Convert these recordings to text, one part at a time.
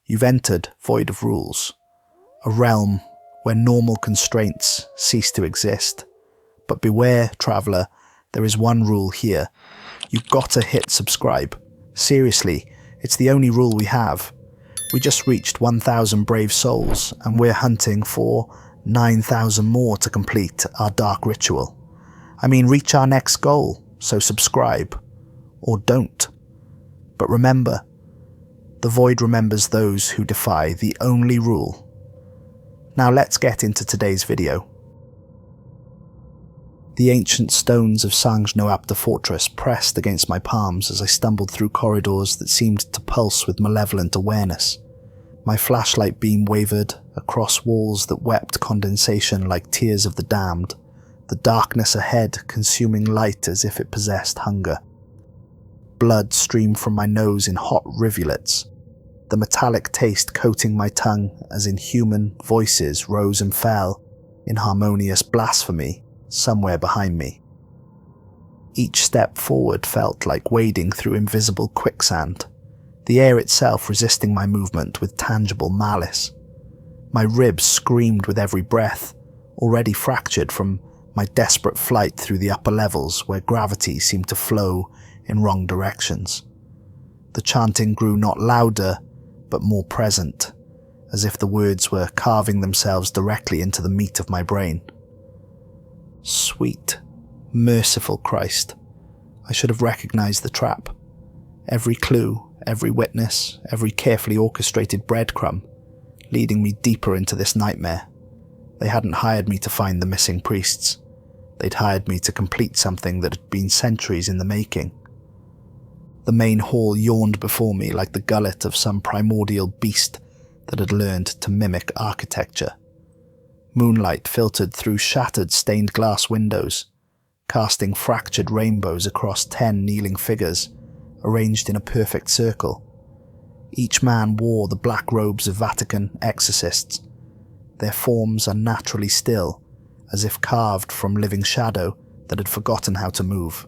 You've entered void of rules, a realm where normal constraints cease to exist. But beware, traveller, there is one rule here. You've got to hit subscribe. Seriously, it's the only rule we have. We just reached 1,000 brave souls, and we're hunting for 9,000 more to complete our dark ritual. I mean, reach our next goal, so subscribe. Or don't. But remember, the void remembers those who defy the only rule. Now let's get into today's video. The ancient stones of Sanga Noapa fortress pressed against my palms as I stumbled through corridors that seemed to pulse with malevolent awareness. My flashlight beam wavered across walls that wept condensation like tears of the damned, the darkness ahead consuming light as if it possessed hunger. Blood streamed from my nose in hot rivulets, the metallic taste coating my tongue as inhuman voices rose and fell in harmonious blasphemy somewhere behind me. Each step forward felt like wading through invisible quicksand, the air itself resisting my movement with tangible malice. My ribs screamed with every breath, already fractured from my desperate flight through the upper levels where gravity seemed to flow in wrong directions. The chanting grew not louder, but more present, as if the words were carving themselves directly into the meat of my brain. Sweet, merciful Christ, I should have recognized the trap. Every clue, every witness, every carefully orchestrated breadcrumb, leading me deeper into this nightmare. They hadn't hired me to find the missing priests. They'd hired me to complete something that had been centuries in the making. The main hall yawned before me like the gullet of some primordial beast that had learned to mimic architecture. Moonlight filtered through shattered stained glass windows, casting fractured rainbows across 10 kneeling figures, arranged in a perfect circle. Each man wore the black robes of Vatican Exorcists, their forms unnaturally still, as if carved from living shadow that had forgotten how to move.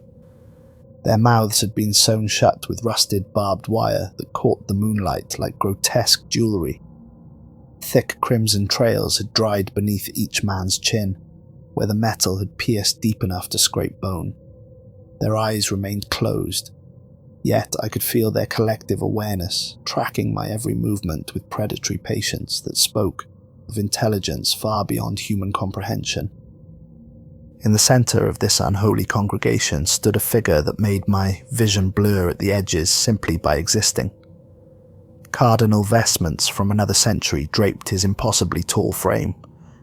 Their mouths had been sewn shut with rusted barbed wire that caught the moonlight like grotesque jewellery. Thick crimson trails had dried beneath each man's chin, where the metal had pierced deep enough to scrape bone. Their eyes remained closed, yet I could feel their collective awareness, tracking my every movement with predatory patience that spoke of intelligence far beyond human comprehension. In the centre of this unholy congregation stood a figure that made my vision blur at the edges simply by existing. Cardinal vestments from another century draped his impossibly tall frame,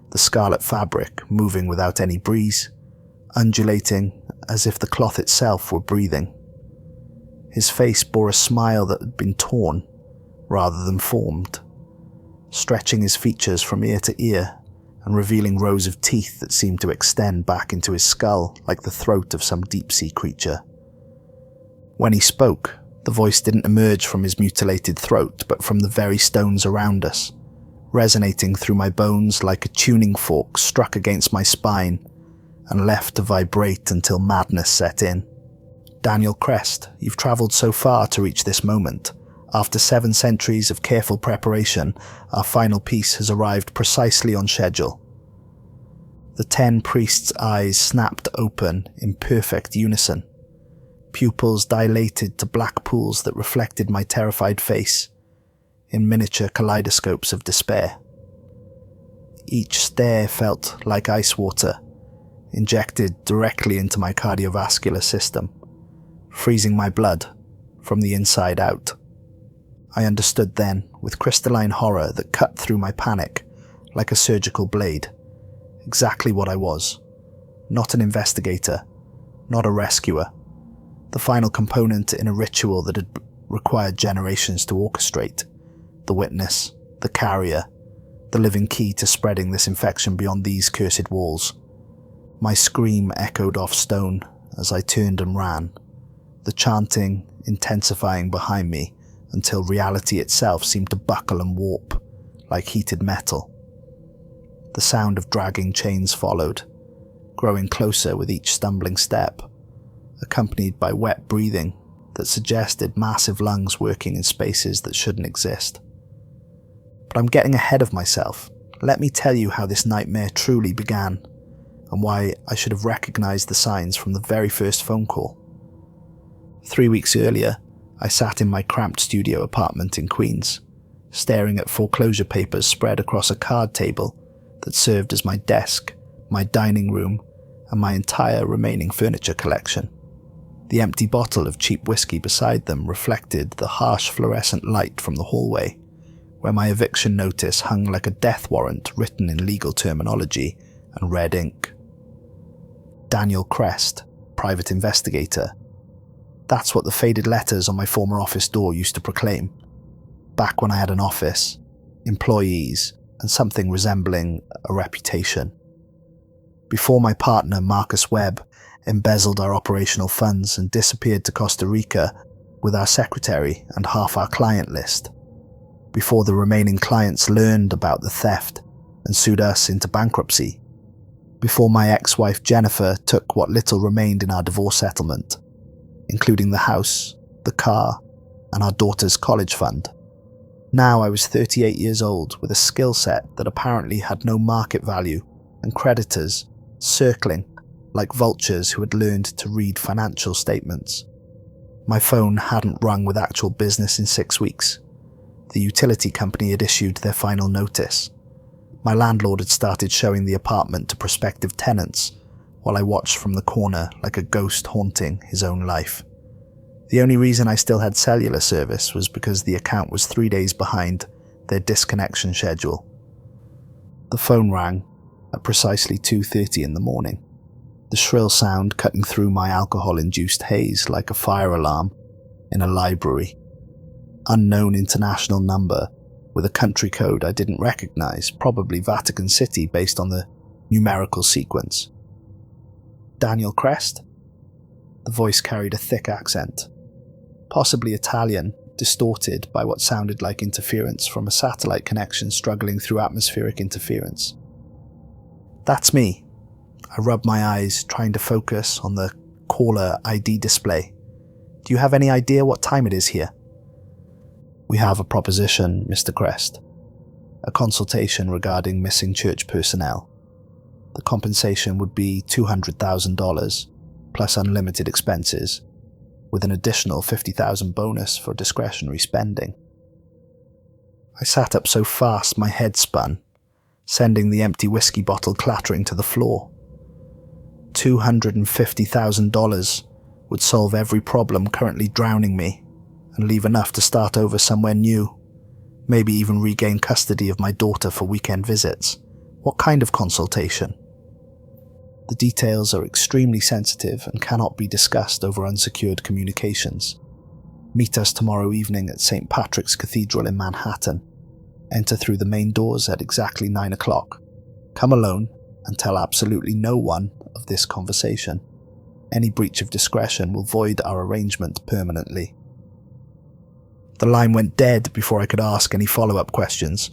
the scarlet fabric moving without any breeze, undulating as if the cloth itself were breathing. His face bore a smile that had been torn, rather than formed, stretching his features from ear to ear and revealing rows of teeth that seemed to extend back into his skull like the throat of some deep-sea creature. When he spoke, the voice didn't emerge from his mutilated throat, but from the very stones around us, resonating through my bones like a tuning fork struck against my spine and left to vibrate until madness set in. Daniel Crest, you've travelled so far to reach this moment. After 7 centuries of careful preparation, our final piece has arrived precisely on schedule. The 10 priests' eyes snapped open in perfect unison. Pupils dilated to black pools that reflected my terrified face, in miniature kaleidoscopes of despair. Each stare felt like ice water, injected directly into my cardiovascular system, freezing my blood from the inside out. I understood then, with crystalline horror that cut through my panic like a surgical blade, exactly what I was. Not an investigator, not a rescuer. The final component in a ritual that had required generations to orchestrate. The witness, the carrier, the living key to spreading this infection beyond these cursed walls. My scream echoed off stone as I turned and ran, the chanting intensifying behind me until reality itself seemed to buckle and warp like heated metal. The sound of dragging chains followed, growing closer with each stumbling step, accompanied by wet breathing that suggested massive lungs working in spaces that shouldn't exist. But I'm getting ahead of myself. Let me tell you how this nightmare truly began, and why I should have recognized the signs from the very first phone call. 3 weeks earlier, I sat in my cramped studio apartment in Queens, staring at foreclosure papers spread across a card table that served as my desk, my dining room, and my entire remaining furniture collection. The empty bottle of cheap whiskey beside them reflected the harsh fluorescent light from the hallway, where my eviction notice hung like a death warrant written in legal terminology and red ink. Daniel Crest, private investigator. That's what the faded letters on my former office door used to proclaim. Back when I had an office, employees, and something resembling a reputation. Before my partner, Marcus Webb, embezzled our operational funds and disappeared to Costa Rica with our secretary and half our client list. Before the remaining clients learned about the theft and sued us into bankruptcy. Before my ex-wife Jennifer took what little remained in our divorce settlement, including the house, the car, and our daughter's college fund. Now I was 38 years old with a skill set that apparently had no market value, and creditors circling like vultures who had learned to read financial statements. My phone hadn't rung with actual business in 6 weeks. The utility company had issued their final notice. My landlord had started showing the apartment to prospective tenants, while I watched from the corner like a ghost haunting his own life. The only reason I still had cellular service was because the account was 3 days behind their disconnection schedule. The phone rang at precisely 2:30 in the morning, the shrill sound cutting through my alcohol-induced haze like a fire alarm in a library. Unknown international number with a country code I didn't recognize, probably Vatican City based on the numerical sequence. Daniel Crest? The voice carried a thick accent, possibly Italian, distorted by what sounded like interference from a satellite connection struggling through atmospheric interference. That's me. I rubbed my eyes, trying to focus on the caller ID display. Do you have any idea what time it is here? We have a proposition, Mr. Crest. A consultation regarding missing church personnel. The compensation would be $200,000, plus unlimited expenses, with an additional $50,000 bonus for discretionary spending. I sat up so fast my head spun, sending the empty whiskey bottle clattering to the floor. $250,000 would solve every problem currently drowning me, and leave enough to start over somewhere new, maybe even regain custody of my daughter for weekend visits. What kind of consultation? The details are extremely sensitive and cannot be discussed over unsecured communications. Meet us tomorrow evening at St. Patrick's Cathedral in Manhattan. Enter through the main doors at exactly 9 o'clock. Come alone and tell absolutely no one of this conversation. Any breach of discretion will void our arrangement permanently. The line went dead before I could ask any follow-up questions,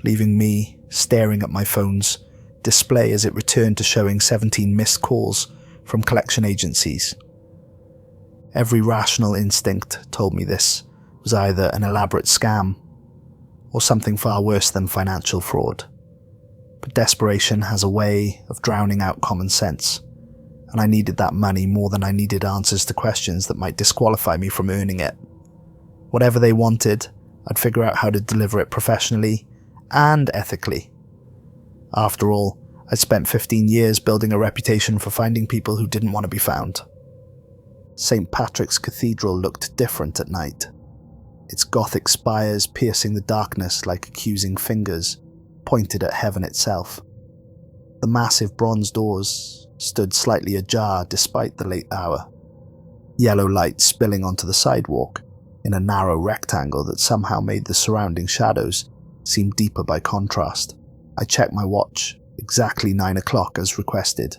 leaving me staring at my phone's display as it returned to showing 17 missed calls from collection agencies. Every rational instinct told me this was either an elaborate scam or something far worse than financial fraud. But desperation has a way of drowning out common sense, and I needed that money more than I needed answers to questions that might disqualify me from earning it. Whatever they wanted, I'd figure out how to deliver it professionally and ethically. After all, I'd spent 15 years building a reputation for finding people who didn't want to be found. St. Patrick's Cathedral looked different at night, its Gothic spires piercing the darkness like accusing fingers pointed at heaven itself. The massive bronze doors stood slightly ajar despite the late hour, yellow light spilling onto the sidewalk in a narrow rectangle that somehow made the surrounding shadows seem deeper by contrast. I checked my watch, exactly 9 o'clock as requested.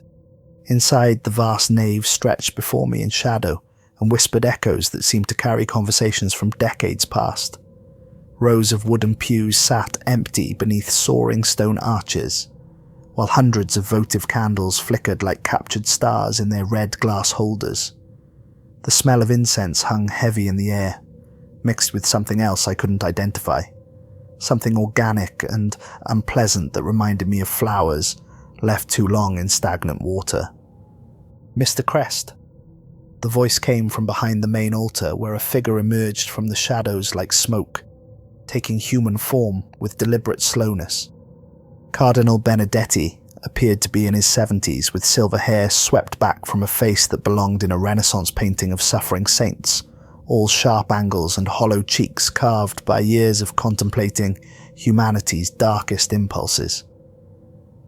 Inside, the vast nave stretched before me in shadow and whispered echoes that seemed to carry conversations from decades past. Rows of wooden pews sat empty beneath soaring stone arches, while hundreds of votive candles flickered like captured stars in their red glass holders. The smell of incense hung heavy in the air, mixed with something else I couldn't identify. something organic and unpleasant that reminded me of flowers left too long in stagnant water. "Mr. Crest." The voice came from behind the main altar, where a figure emerged from the shadows like smoke, taking human form with deliberate slowness. Cardinal Benedetti appeared to be in his 70s, with silver hair swept back from a face that belonged in a Renaissance painting of suffering saints, all sharp angles and hollow cheeks carved by years of contemplating humanity's darkest impulses.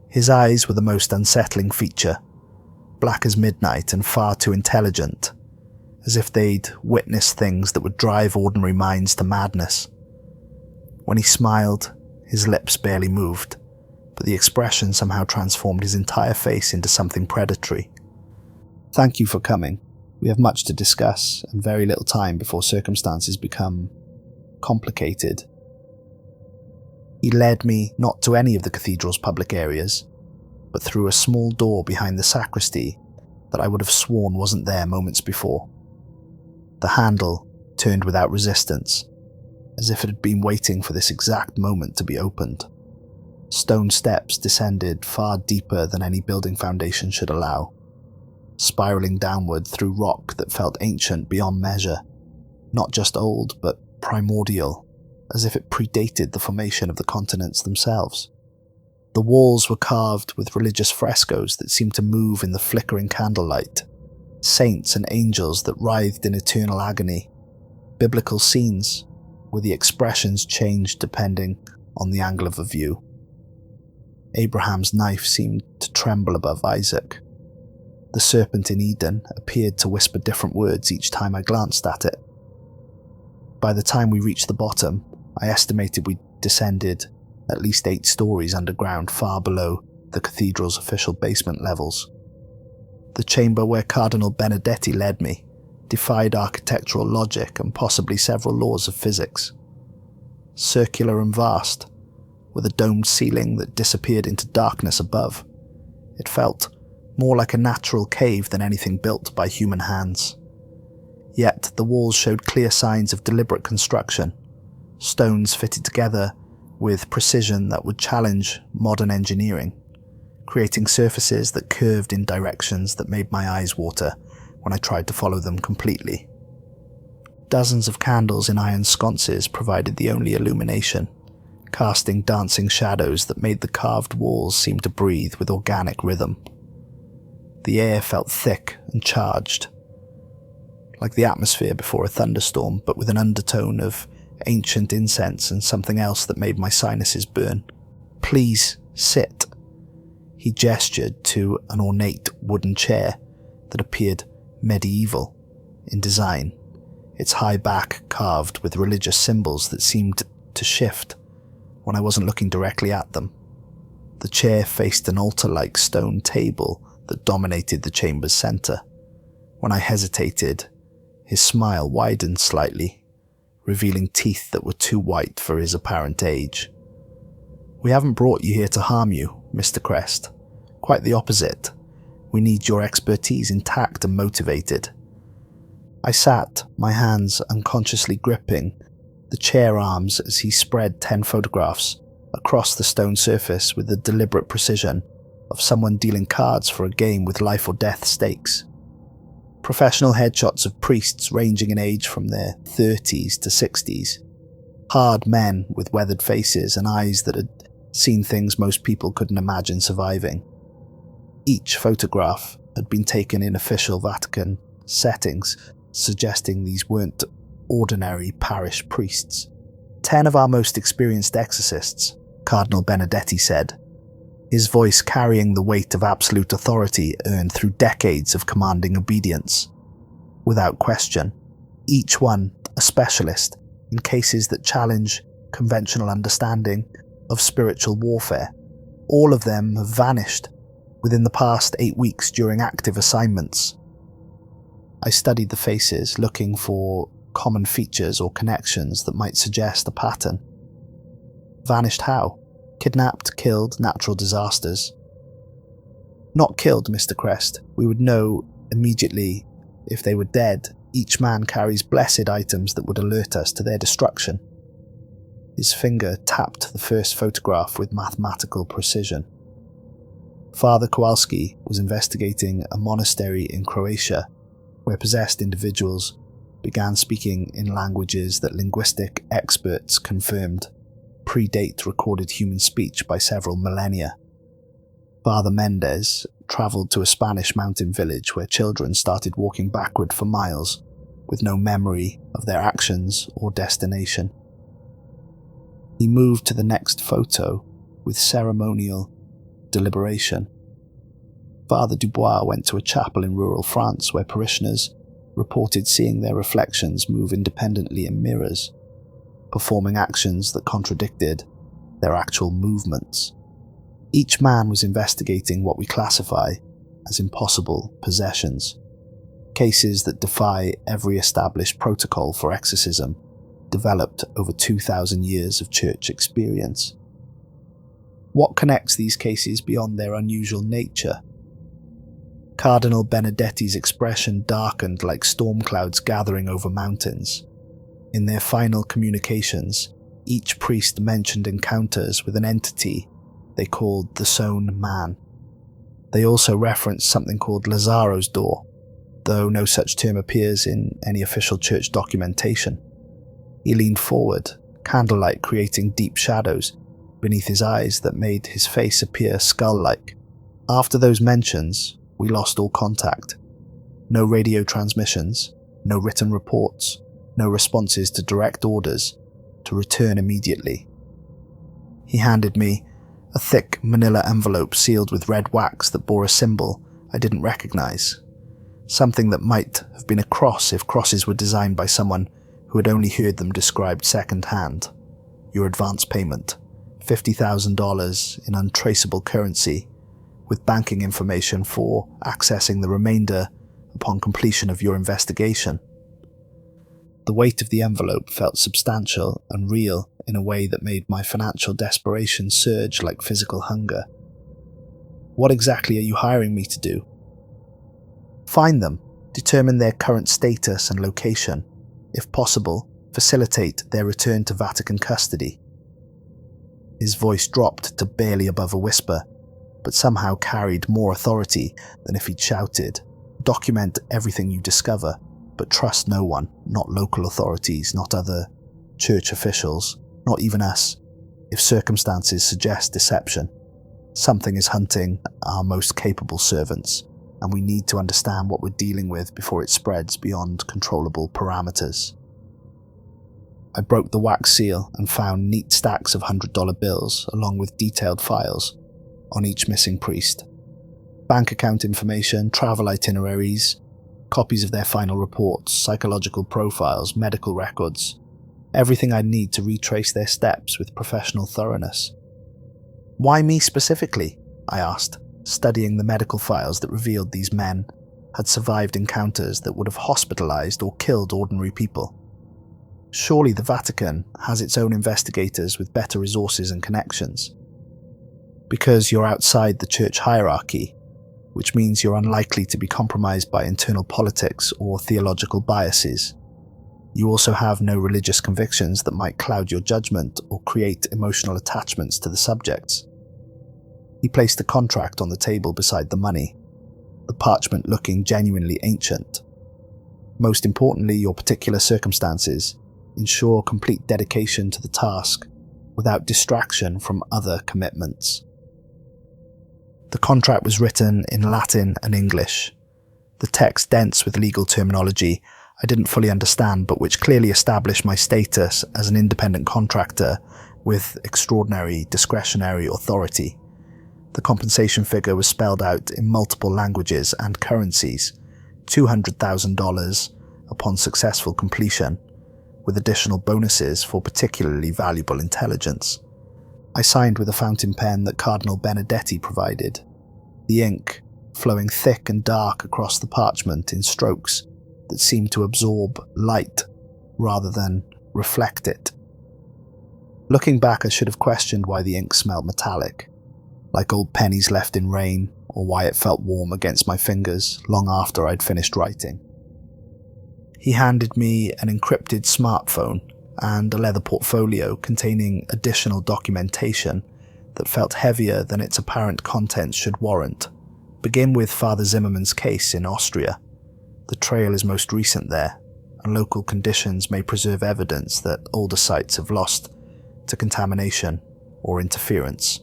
His eyes were the most unsettling feature, black as midnight and far too intelligent, as if they'd witnessed things that would drive ordinary minds to madness. When he smiled, his lips barely moved, but the expression somehow transformed his entire face into something predatory. "Thank you for coming. We have much to discuss and very little time before circumstances become complicated." He led me not to any of the cathedral's public areas, but through a small door behind the sacristy that I would have sworn wasn't there moments before. The handle turned without resistance, as if it had been waiting for this exact moment to be opened. Stone steps descended far deeper than any building foundation should allow, spiraling downward through rock that felt ancient beyond measure, not just old but primordial, as if it predated the formation of the continents themselves. The walls were carved with religious frescoes that seemed to move in the flickering candlelight, saints and angels that writhed in eternal agony, biblical scenes where the expressions changed depending on the angle of the view. Abraham's knife seemed to tremble above Isaac. The serpent in Eden appeared to whisper different words each time I glanced at it. By the time we reached the bottom, I estimated we'd descended at least 8 stories underground, far below the cathedral's official basement levels. The chamber where Cardinal Benedetti led me defied architectural logic and possibly several laws of physics. Circular and vast, with a domed ceiling that disappeared into darkness above, it felt more like a natural cave than anything built by human hands. Yet the walls showed clear signs of deliberate construction, stones fitted together with precision that would challenge modern engineering, creating surfaces that curved in directions that made my eyes water when I tried to follow them completely. Dozens of candles in iron sconces provided the only illumination, casting dancing shadows that made the carved walls seem to breathe with organic rhythm. The air felt thick and charged, like the atmosphere before a thunderstorm, but with an undertone of ancient incense and something else that made my sinuses burn. "Please, sit." He gestured to an ornate wooden chair that appeared medieval in design, its high back carved with religious symbols that seemed to shift when I wasn't looking directly at them. The chair faced an altar-like stone table that dominated the chamber's center. When I hesitated, his smile widened slightly, revealing teeth that were too white for his apparent age. "We haven't brought you here to harm you, Mr. Crest. Quite the opposite. We need your expertise intact and motivated." I sat, my hands unconsciously gripping the chair arms as he spread 10 photographs across the stone surface with the deliberate precision of someone dealing cards for a game with life or death stakes. Professional headshots of priests ranging in age from their 30s to 60s. Hard men with weathered faces and eyes that had seen things most people couldn't imagine surviving. Each photograph had been taken in official Vatican settings, suggesting these weren't ordinary parish priests. 10 of our most experienced exorcists, Cardinal Benedetti said, his voice carrying the weight of absolute authority earned through decades of commanding obedience. Without question, each one a specialist in cases that challenge conventional understanding of spiritual warfare. All of them have vanished within the past 8 weeks during active assignments. I studied the faces, looking for common features or connections that might suggest a pattern. Vanished how? Kidnapped, killed, natural disasters? Not killed, Mr. Crest. We would know immediately if they were dead. Each man carries blessed items that would alert us to their destruction. His finger tapped the first photograph with mathematical precision. Father Kowalski was investigating a monastery in Croatia where possessed individuals began speaking in languages that linguistic experts confirmed predate recorded human speech by several millennia. Father Mendez travelled to a Spanish mountain village where children started walking backward for miles with no memory of their actions or destination. He moved to the next photo with ceremonial deliberation. Father Dubois went to a chapel in rural France where parishioners reported seeing their reflections move independently in mirrors, performing actions that contradicted their actual movements. Each man was investigating what we classify as impossible possessions, cases that defy every established protocol for exorcism developed over 2,000 years of church experience. What connects these cases beyond their unusual nature? Cardinal Benedetti's expression darkened like storm clouds gathering over mountains. In their final communications, each priest mentioned encounters with an entity they called the Sewn Man. They also referenced something called Lazaro's door, though no such term appears in any official church documentation. He leaned forward, candlelight creating deep shadows beneath his eyes that made his face appear skull-like. After those mentions, we lost all contact. No radio transmissions, no written reports, no responses to direct orders to return immediately. He handed me a thick manila envelope sealed with red wax that bore a symbol I didn't recognize. Something that might have been a cross if crosses were designed by someone who had only heard them described second-hand. Your advance payment, $50,000 in untraceable currency, with banking information for accessing the remainder upon completion of your investigation. The weight of the envelope felt substantial and real in a way that made my financial desperation surge like physical hunger. What exactly are you hiring me to do? Find them, determine their current status and location, if possible, facilitate their return to Vatican custody. His voice dropped to barely above a whisper, but somehow carried more authority than if he'd shouted. Document everything you discover, but trust no one, not local authorities, not other church officials, not even us, if circumstances suggest deception. Something is hunting our most capable servants, and we need to understand what we're dealing with before it spreads beyond controllable parameters. I broke the wax seal and found neat stacks of $100 bills along with detailed files on each missing priest. Bank account information, travel itineraries, copies of their final reports, psychological profiles, medical records, everything I'd need to retrace their steps with professional thoroughness. Why me specifically? I asked, studying the medical files that revealed these men had survived encounters that would have hospitalized or killed ordinary people. Surely the Vatican has its own investigators with better resources and connections. Because you're outside the church hierarchy, which means you're unlikely to be compromised by internal politics or theological biases. You also have no religious convictions that might cloud your judgment or create emotional attachments to the subjects. He placed a contract on the table beside the money, the parchment looking genuinely ancient. Most importantly, your particular circumstances ensure complete dedication to the task without distraction from other commitments. The contract was written in Latin and English, the text dense with legal terminology I didn't fully understand but which clearly established my status as an independent contractor with extraordinary discretionary authority. The compensation figure was spelled out in multiple languages and currencies, $200,000 upon successful completion, with additional bonuses for particularly valuable intelligence. I signed with a fountain pen that Cardinal Benedetti provided, the ink flowing thick and dark across the parchment in strokes that seemed to absorb light rather than reflect it. Looking back, I should have questioned why the ink smelled metallic, like old pennies left in rain, or why it felt warm against my fingers long after I'd finished writing. He handed me an encrypted smartphone and a leather portfolio containing additional documentation that felt heavier than its apparent contents should warrant. Begin with Father Zimmerman's case in Austria. The trail is most recent there, and local conditions may preserve evidence that older sites have lost to contamination or interference.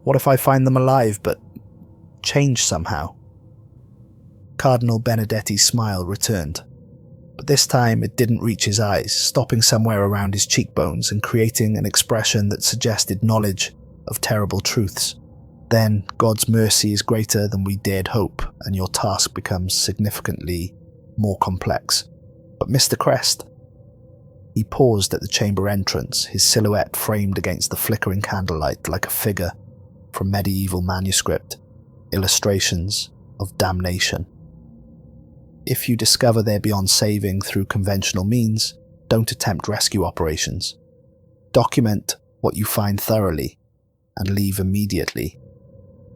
What if I find them alive but changed somehow? Cardinal Benedetti's smile returned, but this time it didn't reach his eyes, stopping somewhere around his cheekbones and creating an expression that suggested knowledge of terrible truths. Then God's mercy is greater than we dared hope, and your task becomes significantly more complex. But Mr. Crest, he paused at the chamber entrance, his silhouette framed against the flickering candlelight like a figure from medieval manuscript, illustrations of damnation. If you discover they're beyond saving through conventional means, don't attempt rescue operations. Document what you find thoroughly and leave immediately.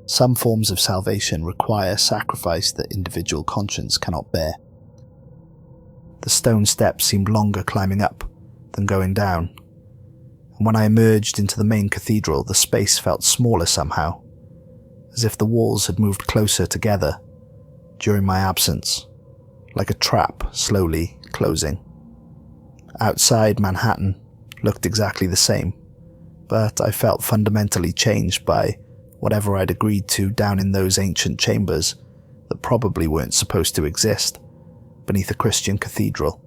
Some forms of salvation require sacrifice that individual conscience cannot bear. The stone steps seemed longer climbing up than going down, and when I emerged into the main cathedral, the space felt smaller somehow, as if the walls had moved closer together during my absence, like a trap slowly closing. Outside, Manhattan looked exactly the same, but I felt fundamentally changed by whatever I'd agreed to down in those ancient chambers that probably weren't supposed to exist beneath a Christian cathedral.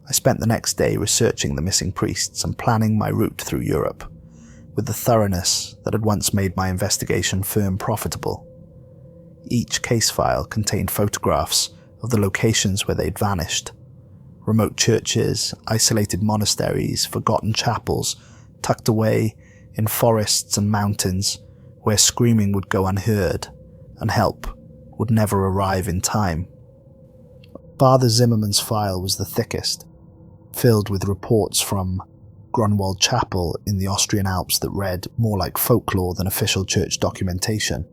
I spent the next day researching the missing priests and planning my route through Europe, with the thoroughness that had once made my investigation firm profitable. Each case file contained photographs of the locations where they'd vanished. Remote churches, isolated monasteries, forgotten chapels, tucked away in forests and mountains where screaming would go unheard and help would never arrive in time. Father Zimmerman's file was the thickest, filled with reports from Grunwald Chapel in the Austrian Alps that read more like folklore than official church documentation.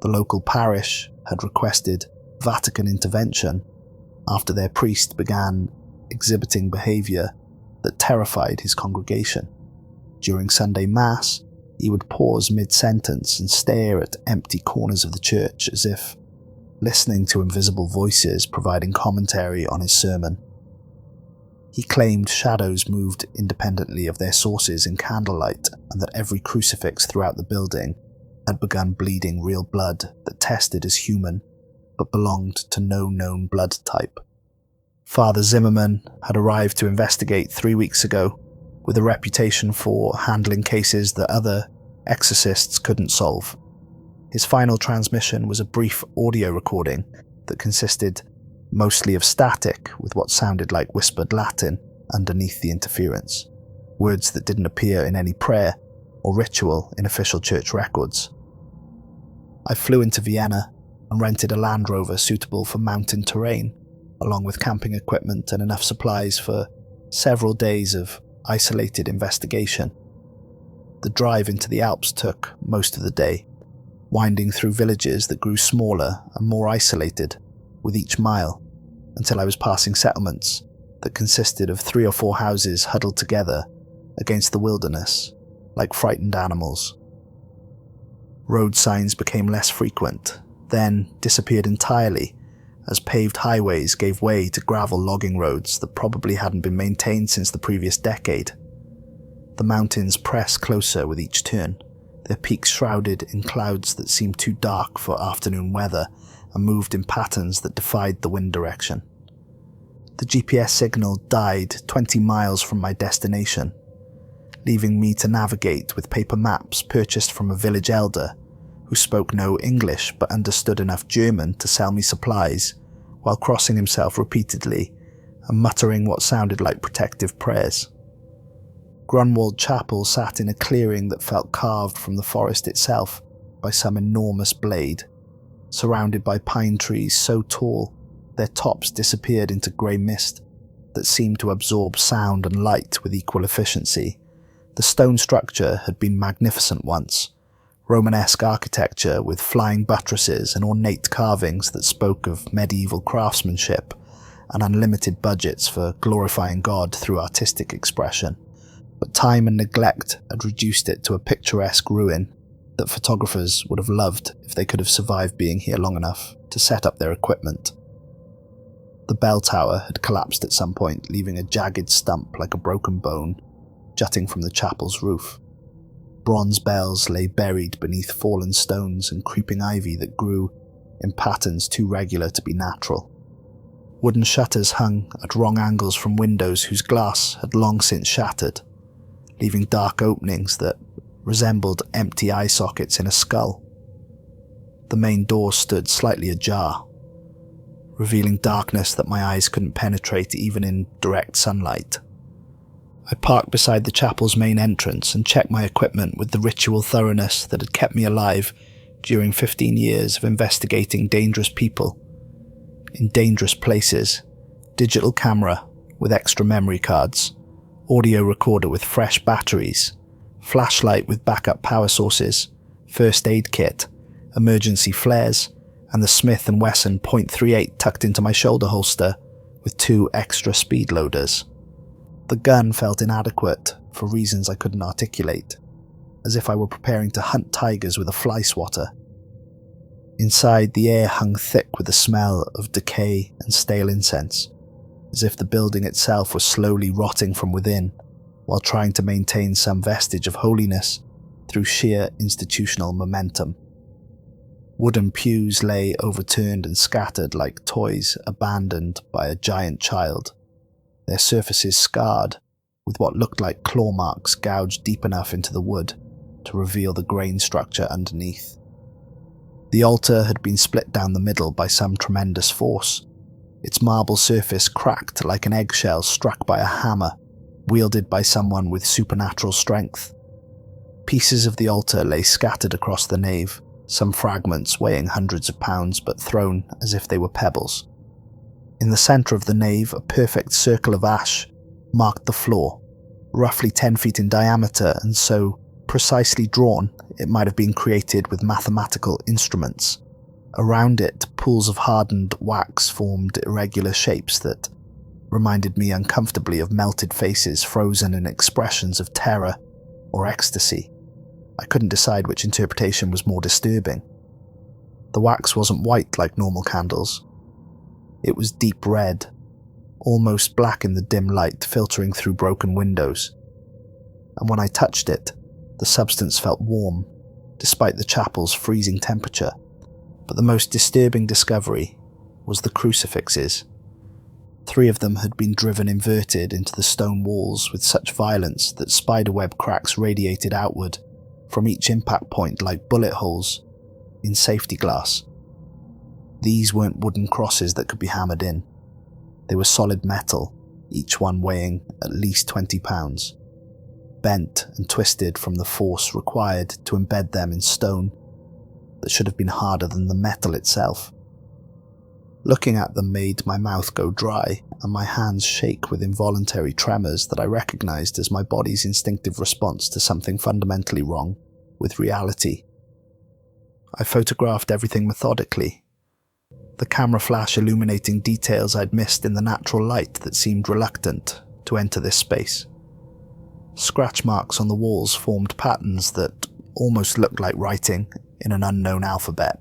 The local parish had requested Vatican intervention after their priest began exhibiting behaviour that terrified his congregation. During Sunday Mass, he would pause mid-sentence and stare at empty corners of the church as if listening to invisible voices providing commentary on his sermon. He claimed shadows moved independently of their sources in candlelight, and that every crucifix throughout the building had begun bleeding real blood that tested as human, but belonged to no known blood type. Father Zimmerman had arrived to investigate 3 weeks ago, with a reputation for handling cases that other exorcists couldn't solve. His final transmission was a brief audio recording that consisted mostly of static with what sounded like whispered Latin underneath the interference, words that didn't appear in any prayer or ritual in official church records. I flew into Vienna and rented a Land Rover suitable for mountain terrain, along with camping equipment and enough supplies for several days of isolated investigation. The drive into the Alps took most of the day, winding through villages that grew smaller and more isolated with each mile, until I was passing settlements that consisted of 3 or 4 houses huddled together against the wilderness like frightened animals. Road signs became less frequent, then disappeared entirely as paved highways gave way to gravel logging roads that probably hadn't been maintained since the previous decade. The mountains pressed closer with each turn, their peaks shrouded in clouds that seemed too dark for afternoon weather and moved in patterns that defied the wind direction. The GPS signal died 20 miles from my destination, leaving me to navigate with paper maps purchased from a village elder who spoke no English but understood enough German to sell me supplies while crossing himself repeatedly and muttering what sounded like protective prayers. Grunwald Chapel sat in a clearing that felt carved from the forest itself by some enormous blade, surrounded by pine trees so tall their tops disappeared into grey mist that seemed to absorb sound and light with equal efficiency. The stone structure had been magnificent once, Romanesque architecture with flying buttresses and ornate carvings that spoke of medieval craftsmanship and unlimited budgets for glorifying God through artistic expression, but time and neglect had reduced it to a picturesque ruin that photographers would have loved if they could have survived being here long enough to set up their equipment. The bell tower had collapsed at some point, leaving a jagged stump like a broken bone jutting from the chapel's roof. Bronze bells lay buried beneath fallen stones and creeping ivy that grew in patterns too regular to be natural. Wooden shutters hung at wrong angles from windows whose glass had long since shattered, leaving dark openings that resembled empty eye sockets in a skull. The main door stood slightly ajar, revealing darkness that my eyes couldn't penetrate even in direct sunlight. I parked beside the chapel's main entrance and checked my equipment with the ritual thoroughness that had kept me alive during 15 years of investigating dangerous people in dangerous places, digital camera with extra memory cards, audio recorder with fresh batteries, flashlight with backup power sources, first aid kit, emergency flares, and the Smith & Wesson .38 tucked into my shoulder holster with 2 extra speed loaders. The gun felt inadequate for reasons I couldn't articulate, as if I were preparing to hunt tigers with a fly swatter. Inside, the air hung thick with the smell of decay and stale incense, as if the building itself was slowly rotting from within, while trying to maintain some vestige of holiness through sheer institutional momentum. Wooden pews lay overturned and scattered like toys abandoned by a giant child, their surfaces scarred with what looked like claw marks gouged deep enough into the wood to reveal the grain structure underneath. The altar had been split down the middle by some tremendous force, its marble surface cracked like an eggshell struck by a hammer, wielded by someone with supernatural strength. Pieces of the altar lay scattered across the nave, some fragments weighing hundreds of pounds but thrown as if they were pebbles. In the centre of the nave, a perfect circle of ash marked the floor, roughly 10 feet in diameter and so precisely drawn it might have been created with mathematical instruments. Around it, pools of hardened wax formed irregular shapes that reminded me uncomfortably of melted faces frozen in expressions of terror or ecstasy. I couldn't decide which interpretation was more disturbing. The wax wasn't white like normal candles. It was deep red, almost black in the dim light filtering through broken windows. And when I touched it, the substance felt warm, despite the chapel's freezing temperature. But the most disturbing discovery was the crucifixes. 3 of them had been driven inverted into the stone walls with such violence that spiderweb cracks radiated outward from each impact point like bullet holes in safety glass. These weren't wooden crosses that could be hammered in. They were solid metal, each one weighing at least 20 pounds, bent and twisted from the force required to embed them in stone that should have been harder than the metal itself. Looking at them made my mouth go dry and my hands shake with involuntary tremors that I recognized as my body's instinctive response to something fundamentally wrong with reality. I photographed everything methodically, the camera flash illuminating details I'd missed in the natural light that seemed reluctant to enter this space. Scratch marks on the walls formed patterns that almost looked like writing in an unknown alphabet,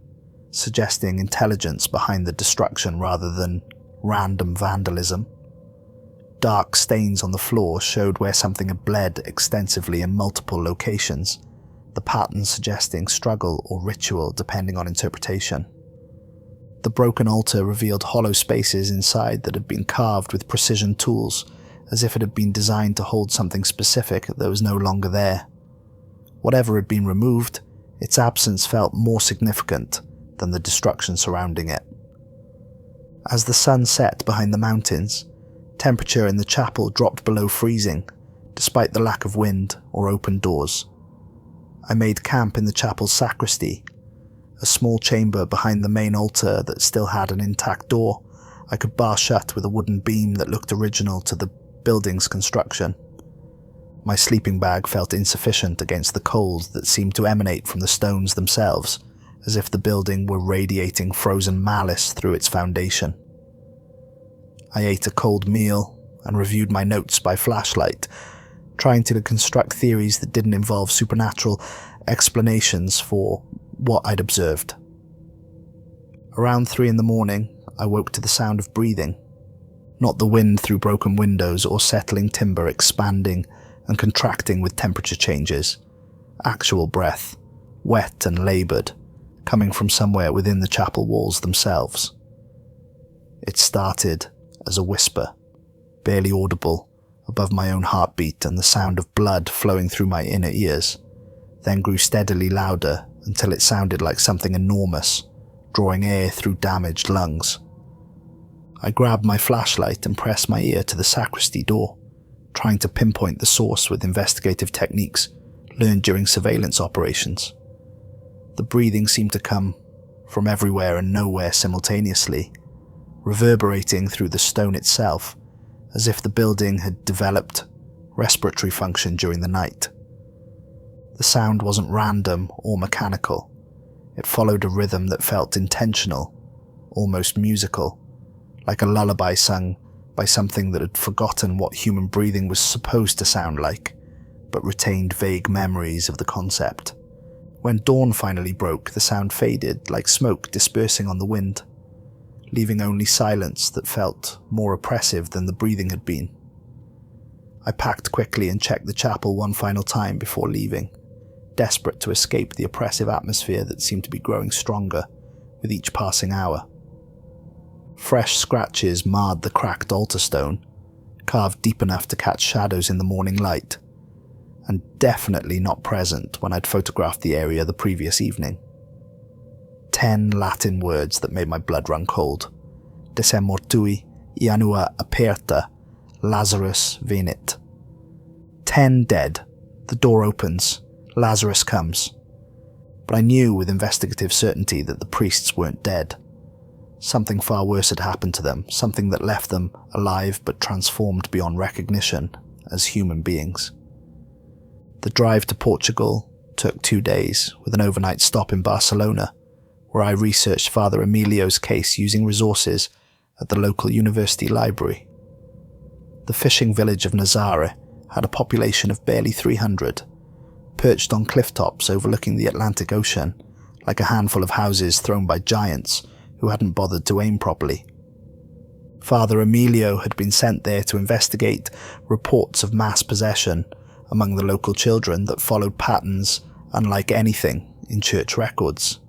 suggesting intelligence behind the destruction rather than random vandalism. Dark stains on the floor showed where something had bled extensively in multiple locations, the pattern suggesting struggle or ritual depending on interpretation. The broken altar revealed hollow spaces inside that had been carved with precision tools, as if it had been designed to hold something specific that was no longer there. Whatever had been removed, its absence felt more significant than the destruction surrounding it. As the sun set behind the mountains, temperature in the chapel dropped below freezing, despite the lack of wind or open doors. I made camp in the chapel's sacristy, a small chamber behind the main altar that still had an intact door I could bar shut with a wooden beam that looked original to the building's construction. My sleeping bag felt insufficient against the cold that seemed to emanate from the stones themselves, as if the building were radiating frozen malice through its foundation. I ate a cold meal and reviewed my notes by flashlight, trying to construct theories that didn't involve supernatural explanations for what I'd observed. Around 3 a.m, I woke to the sound of breathing. Not the wind through broken windows or settling timber expanding and contracting with temperature changes. Actual breath, wet and laboured, coming from somewhere within the chapel walls themselves. It started as a whisper, barely audible, above my own heartbeat and the sound of blood flowing through my inner ears, then grew steadily louder until it sounded like something enormous, drawing air through damaged lungs. I grabbed my flashlight and pressed my ear to the sacristy door, trying to pinpoint the source with investigative techniques learned during surveillance operations. The breathing seemed to come from everywhere and nowhere simultaneously, reverberating through the stone itself, as if the building had developed respiratory function during the night. The sound wasn't random or mechanical. It followed a rhythm that felt intentional, almost musical, like a lullaby sung by something that had forgotten what human breathing was supposed to sound like, but retained vague memories of the concept. When dawn finally broke, the sound faded like smoke dispersing on the wind, leaving only silence that felt more oppressive than the breathing had been. I packed quickly and checked the chapel one final time before leaving, desperate to escape the oppressive atmosphere that seemed to be growing stronger with each passing hour. Fresh scratches marred the cracked altar stone, carved deep enough to catch shadows in the morning light, and definitely not present when I'd photographed the area the previous evening. 10 Latin words that made my blood run cold. De mortui ianua aperta, Lazarus venit. 10 dead. The door opens. Lazarus comes. But I knew with investigative certainty that the priests weren't dead. Something far worse had happened to them, something that left them alive but transformed beyond recognition as human beings. The drive to Portugal took 2 days, with an overnight stop in Barcelona, where I researched Father Emilio's case using resources at the local university library. The fishing village of Lazaro had a population of barely 300, perched on cliff tops overlooking the Atlantic Ocean, like a handful of houses thrown by giants who hadn't bothered to aim properly. Father Emilio had been sent there to investigate reports of mass possession among the local children that followed patterns unlike anything in church records.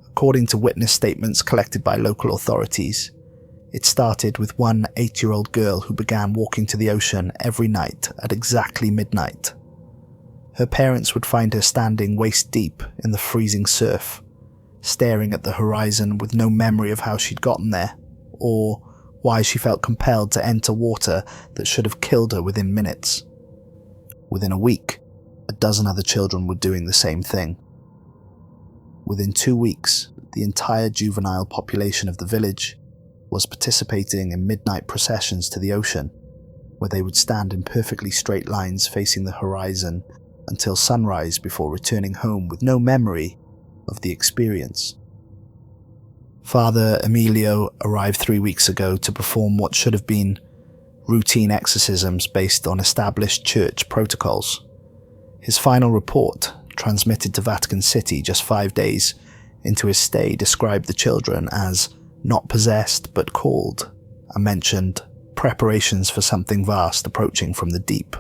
According to witness statements collected by local authorities, it started with one 8-year-old girl who began walking to the ocean every night at exactly midnight. Her parents would find her standing waist deep in the freezing surf, staring at the horizon with no memory of how she'd gotten there, or why she felt compelled to enter water that should have killed her within minutes. Within a week, a dozen other children were doing the same thing. Within 2 weeks, the entire juvenile population of the village was participating in midnight processions to the ocean, where they would stand in perfectly straight lines facing the horizon until sunrise before returning home with no memory of the experience. Father Emilio arrived 3 weeks ago to perform what should have been routine exorcisms based on established church protocols. His final report, transmitted to Vatican City just 5 days into his stay, described the children as not possessed but called, and mentioned preparations for something vast approaching from the deep.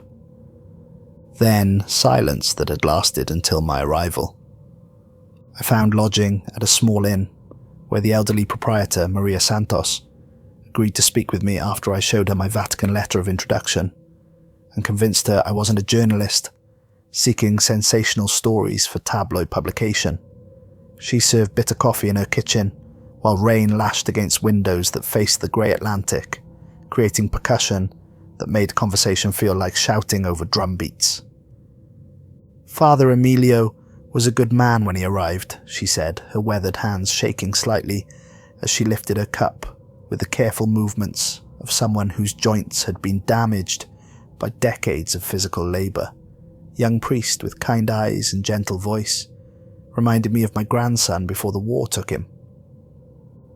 Then silence that had lasted until my arrival. I found lodging at a small inn, where the elderly proprietor, Maria Santos, agreed to speak with me after I showed her my Vatican letter of introduction, and convinced her I wasn't a journalist seeking sensational stories for tabloid publication. She served bitter coffee in her kitchen, while rain lashed against windows that faced the grey Atlantic, creating percussion that made conversation feel like shouting over drum beats. Father Emilio was a good man when he arrived, she said, her weathered hands shaking slightly as she lifted her cup with the careful movements of someone whose joints had been damaged by decades of physical labour. Young priest with kind eyes and gentle voice, reminded me of my grandson before the war took him.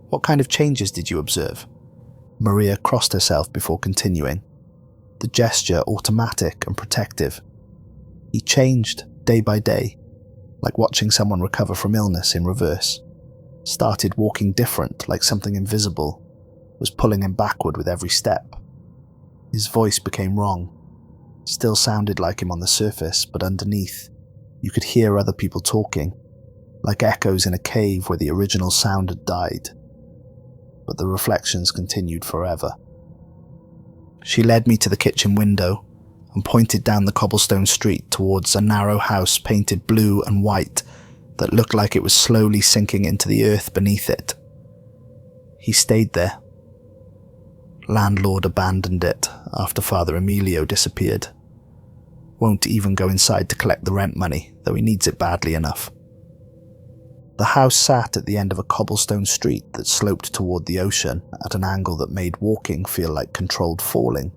What kind of changes did you observe? Maria crossed herself before continuing, the gesture automatic and protective. He changed day by day, like watching someone recover from illness in reverse. Started walking different, like something invisible was pulling him backward with every step. His voice became wrong. Still sounded like him on the surface, but underneath, you could hear other people talking, like echoes in a cave where the original sound had died. But the reflections continued forever. She led me to the kitchen window and pointed down the cobblestone street towards a narrow house painted blue and white that looked like it was slowly sinking into the earth beneath it. He stayed there. Landlord abandoned it after Father Emilio disappeared. Won't even go inside to collect the rent money, though he needs it badly enough. The house sat at the end of a cobblestone street that sloped toward the ocean at an angle that made walking feel like controlled falling.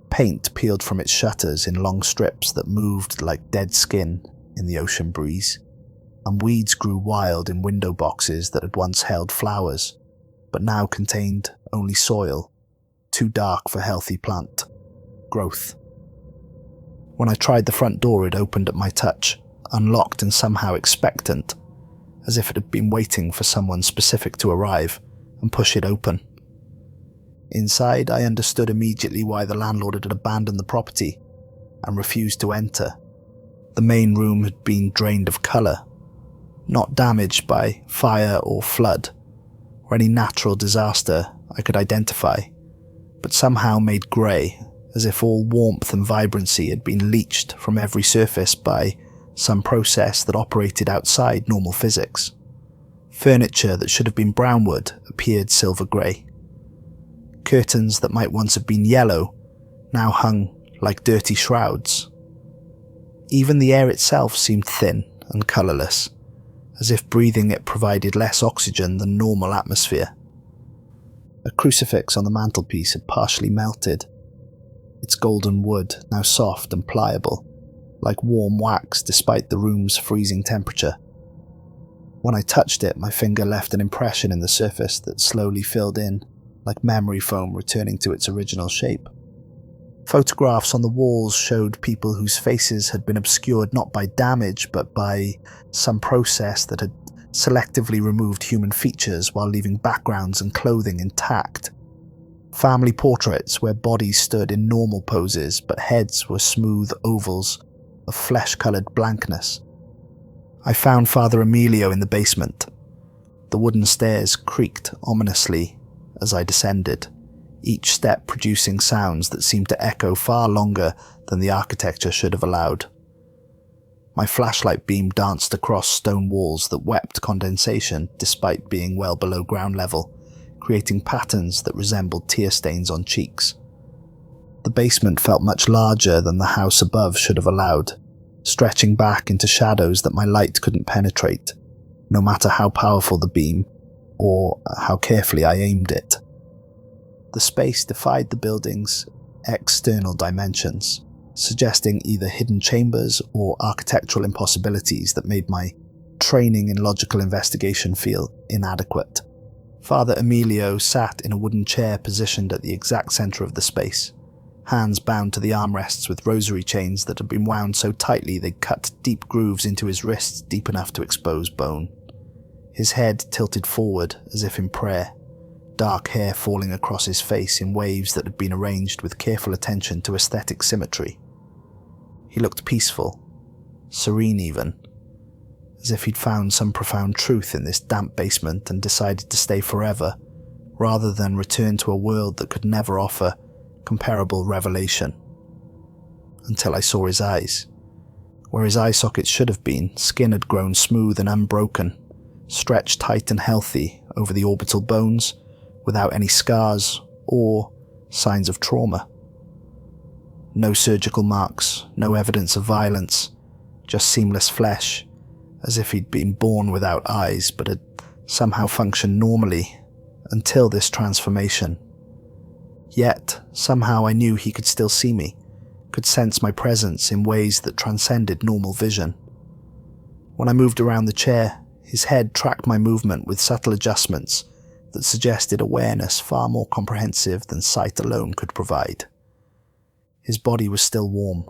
Paint peeled from its shutters in long strips that moved like dead skin in the ocean breeze, and weeds grew wild in window boxes that had once held flowers, but now contained only soil, too dark for healthy plant growth. When I tried the front door, it opened at my touch, unlocked and somehow expectant, as if it had been waiting for someone specific to arrive and push it open. Inside, I understood immediately why the landlord had abandoned the property and refused to enter. The main room had been drained of colour, not damaged by fire or flood, or any natural disaster I could identify, but somehow made grey, as if all warmth and vibrancy had been leached from every surface by some process that operated outside normal physics. Furniture that should have been brown wood appeared silver grey. Curtains that might once have been yellow now hung like dirty shrouds. Even the air itself seemed thin and colourless, as if breathing it provided less oxygen than normal atmosphere. A crucifix on the mantelpiece had partially melted, its golden wood now soft and pliable, like warm wax despite the room's freezing temperature. When I touched it, my finger left an impression in the surface that slowly filled in, like memory foam returning to its original shape. Photographs on the walls showed people whose faces had been obscured not by damage, but by some process that had selectively removed human features while leaving backgrounds and clothing intact. Family portraits where bodies stood in normal poses, but heads were smooth ovals of flesh-coloured blankness. I found Father Emilio in the basement. The wooden stairs creaked ominously as I descended, each step producing sounds that seemed to echo far longer than the architecture should have allowed. My flashlight beam danced across stone walls that wept condensation despite being well below ground level, creating patterns that resembled tear stains on cheeks. The basement felt much larger than the house above should have allowed, stretching back into shadows that my light couldn't penetrate, no matter how powerful the beam or how carefully I aimed it. The space defied the building's external dimensions, suggesting either hidden chambers or architectural impossibilities that made my training in logical investigation feel inadequate. Father Emilio sat in a wooden chair positioned at the exact centre of the space, hands bound to the armrests with rosary chains that had been wound so tightly they cut deep grooves into his wrists deep enough to expose bone. His head tilted forward as if in prayer, dark hair falling across his face in waves that had been arranged with careful attention to aesthetic symmetry. He looked peaceful, serene even, as if he'd found some profound truth in this damp basement and decided to stay forever, rather than return to a world that could never offer comparable revelation. Until I saw his eyes. Where his eye sockets should have been, skin had grown smooth and unbroken, stretched tight and healthy over the orbital bones, without any scars or signs of trauma. No surgical marks, no evidence of violence, just seamless flesh, as if he'd been born without eyes but had somehow functioned normally until this transformation. Yet, somehow I knew he could still see me, could sense my presence in ways that transcended normal vision. When I moved around the chair, his head tracked my movement with subtle adjustments, that suggested awareness far more comprehensive than sight alone could provide. His body was still warm,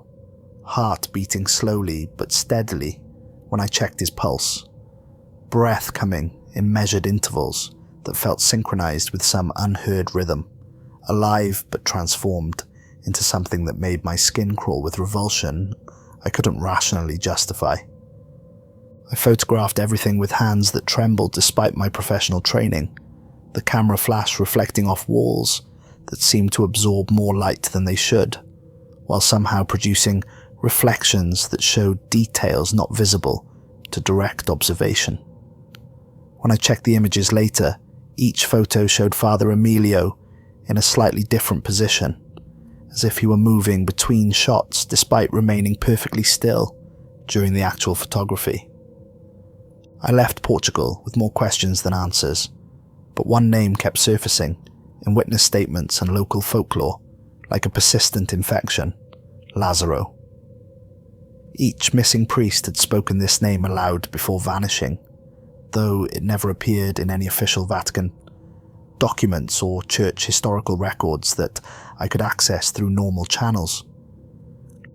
heart beating slowly but steadily when I checked his pulse, breath coming in measured intervals that felt synchronized with some unheard rhythm, alive but transformed into something that made my skin crawl with revulsion I couldn't rationally justify. I photographed everything with hands that trembled despite my professional training, the camera flash reflecting off walls that seemed to absorb more light than they should, while somehow producing reflections that showed details not visible to direct observation. When I checked the images later, each photo showed Father Emilio in a slightly different position, as if he were moving between shots despite remaining perfectly still during the actual photography. I left Portugal with more questions than answers, but one name kept surfacing in witness statements and local folklore like a persistent infection: Lazaro. Each missing priest had spoken this name aloud before vanishing, though it never appeared in any official Vatican documents or church historical records that I could access through normal channels.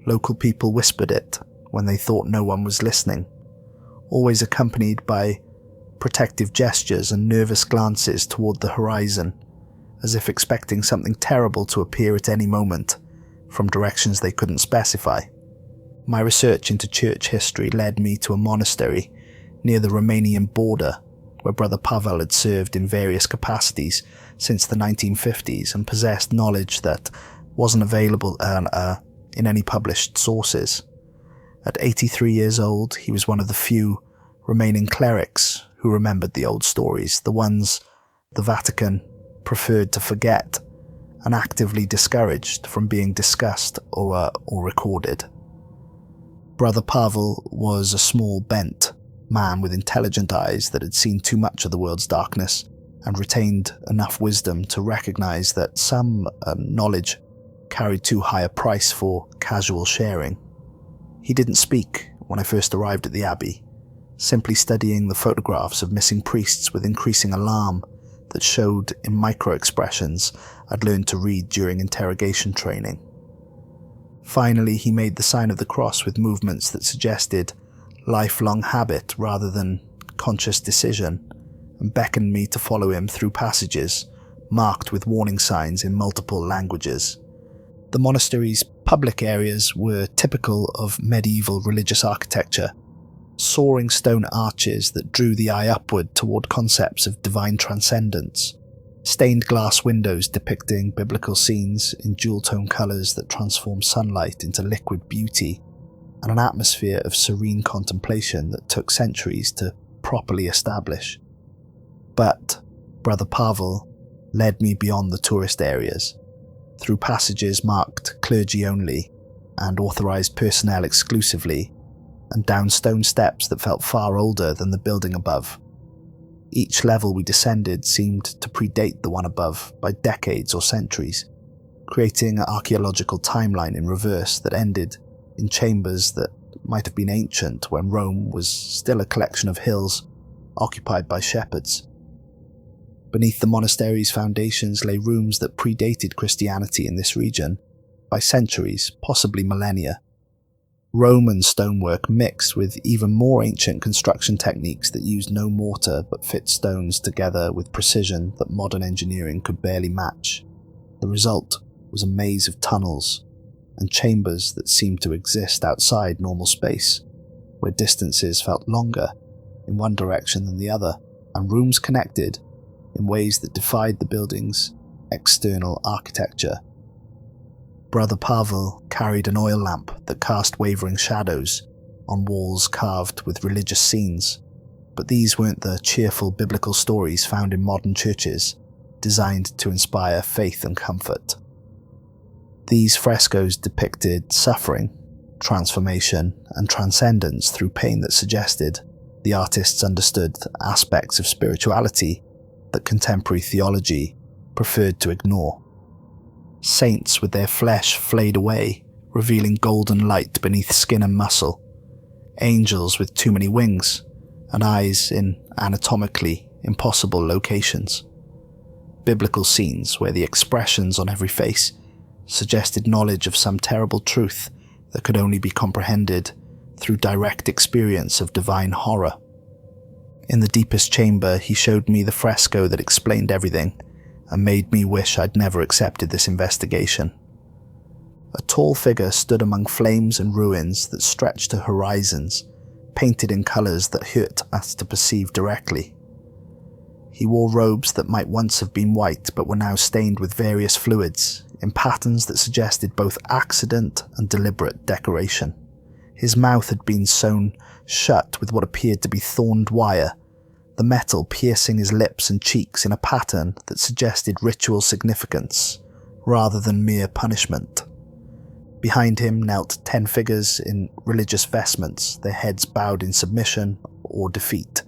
Local people whispered it when they thought no one was listening, always accompanied by protective gestures and nervous glances toward the horizon, as if expecting something terrible to appear at any moment from directions they couldn't specify. My research into church history led me to a monastery near the Romanian border, where Brother Pavel had served in various capacities since the 1950s and possessed knowledge that wasn't available in any published sources. At 83 years old, he was one of the few remaining clerics who remembered the old stories, the ones the Vatican preferred to forget and actively discouraged from being discussed or recorded. Brother Pavel was a small, bent man with intelligent eyes that had seen too much of the world's darkness and retained enough wisdom to recognize that some knowledge carried too high a price for casual sharing. He didn't speak when I first arrived at the abbey, simply studying the photographs of missing priests with increasing alarm that showed in micro-expressions I'd learned to read during interrogation training. Finally, he made the sign of the cross with movements that suggested lifelong habit rather than conscious decision, and beckoned me to follow him through passages marked with warning signs in multiple languages. The monastery's public areas were typical of medieval religious architecture, soaring stone arches that drew the eye upward toward concepts of divine transcendence, stained glass windows depicting biblical scenes in jewel-tone colours that transform sunlight into liquid beauty, and an atmosphere of serene contemplation that took centuries to properly establish. But Brother Pavel led me beyond the tourist areas, through passages marked clergy only and authorised personnel exclusively, and down stone steps that felt far older than the building above. Each level we descended seemed to predate the one above by decades or centuries, creating an archaeological timeline in reverse that ended in chambers that might have been ancient when Rome was still a collection of hills occupied by shepherds. Beneath the monastery's foundations lay rooms that predated Christianity in this region by centuries, possibly millennia. Roman stonework mixed with even more ancient construction techniques that used no mortar but fit stones together with precision that modern engineering could barely match. The result was a maze of tunnels and chambers that seemed to exist outside normal space, where distances felt longer in one direction than the other, and rooms connected in ways that defied the building's external architecture. Brother Pavel carried an oil lamp that cast wavering shadows on walls carved with religious scenes, but these weren't the cheerful biblical stories found in modern churches, designed to inspire faith and comfort. These frescoes depicted suffering, transformation, and transcendence through pain that suggested the artists understood aspects of spirituality that contemporary theology preferred to ignore. Saints with their flesh flayed away, revealing golden light beneath skin and muscle. Angels with too many wings, and eyes in anatomically impossible locations. biblical scenes where the expressions on every face suggested knowledge of some terrible truth that could only be comprehended through direct experience of divine horror. In the deepest chamber, he showed me the fresco that explained everything and made me wish I'd never accepted this investigation. A tall figure stood among flames and ruins that stretched to horizons, painted in colours that hurt us to perceive directly. He wore robes that might once have been white but were now stained with various fluids, in patterns that suggested both accident and deliberate decoration. His mouth had been sewn shut with what appeared to be thorned wire, the metal piercing his lips and cheeks in a pattern that suggested ritual significance rather than mere punishment. Behind him knelt 10 figures in religious vestments, their heads bowed in submission or defeat.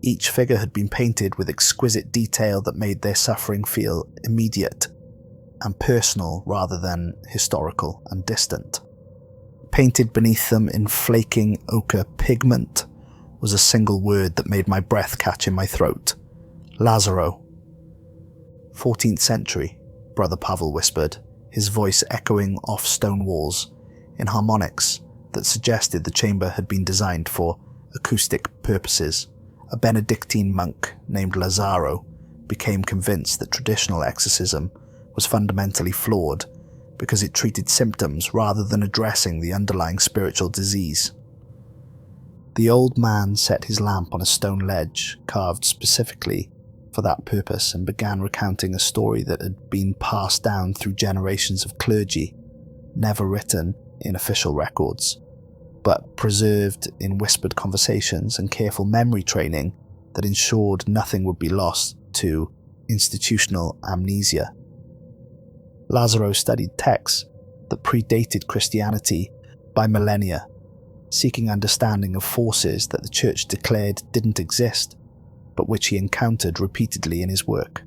Each figure had been painted with exquisite detail that made their suffering feel immediate and personal rather than historical and distant. Painted beneath them in flaking ochre pigment was a single word that made my breath catch in my throat. Lazaro. 14th century, Brother Pavel whispered, his voice echoing off stone walls in harmonics that suggested the chamber had been designed for acoustic purposes. A Benedictine monk named Lazaro became convinced that traditional exorcism was fundamentally flawed because it treated symptoms rather than addressing the underlying spiritual disease. The old man set his lamp on a stone ledge carved specifically for that purpose and began recounting a story that had been passed down through generations of clergy, never written in official records, but preserved in whispered conversations and careful memory training that ensured nothing would be lost to institutional amnesia. Lazaro studied texts that predated Christianity by millennia, seeking understanding of forces that the Church declared didn't exist, but which he encountered repeatedly in his work.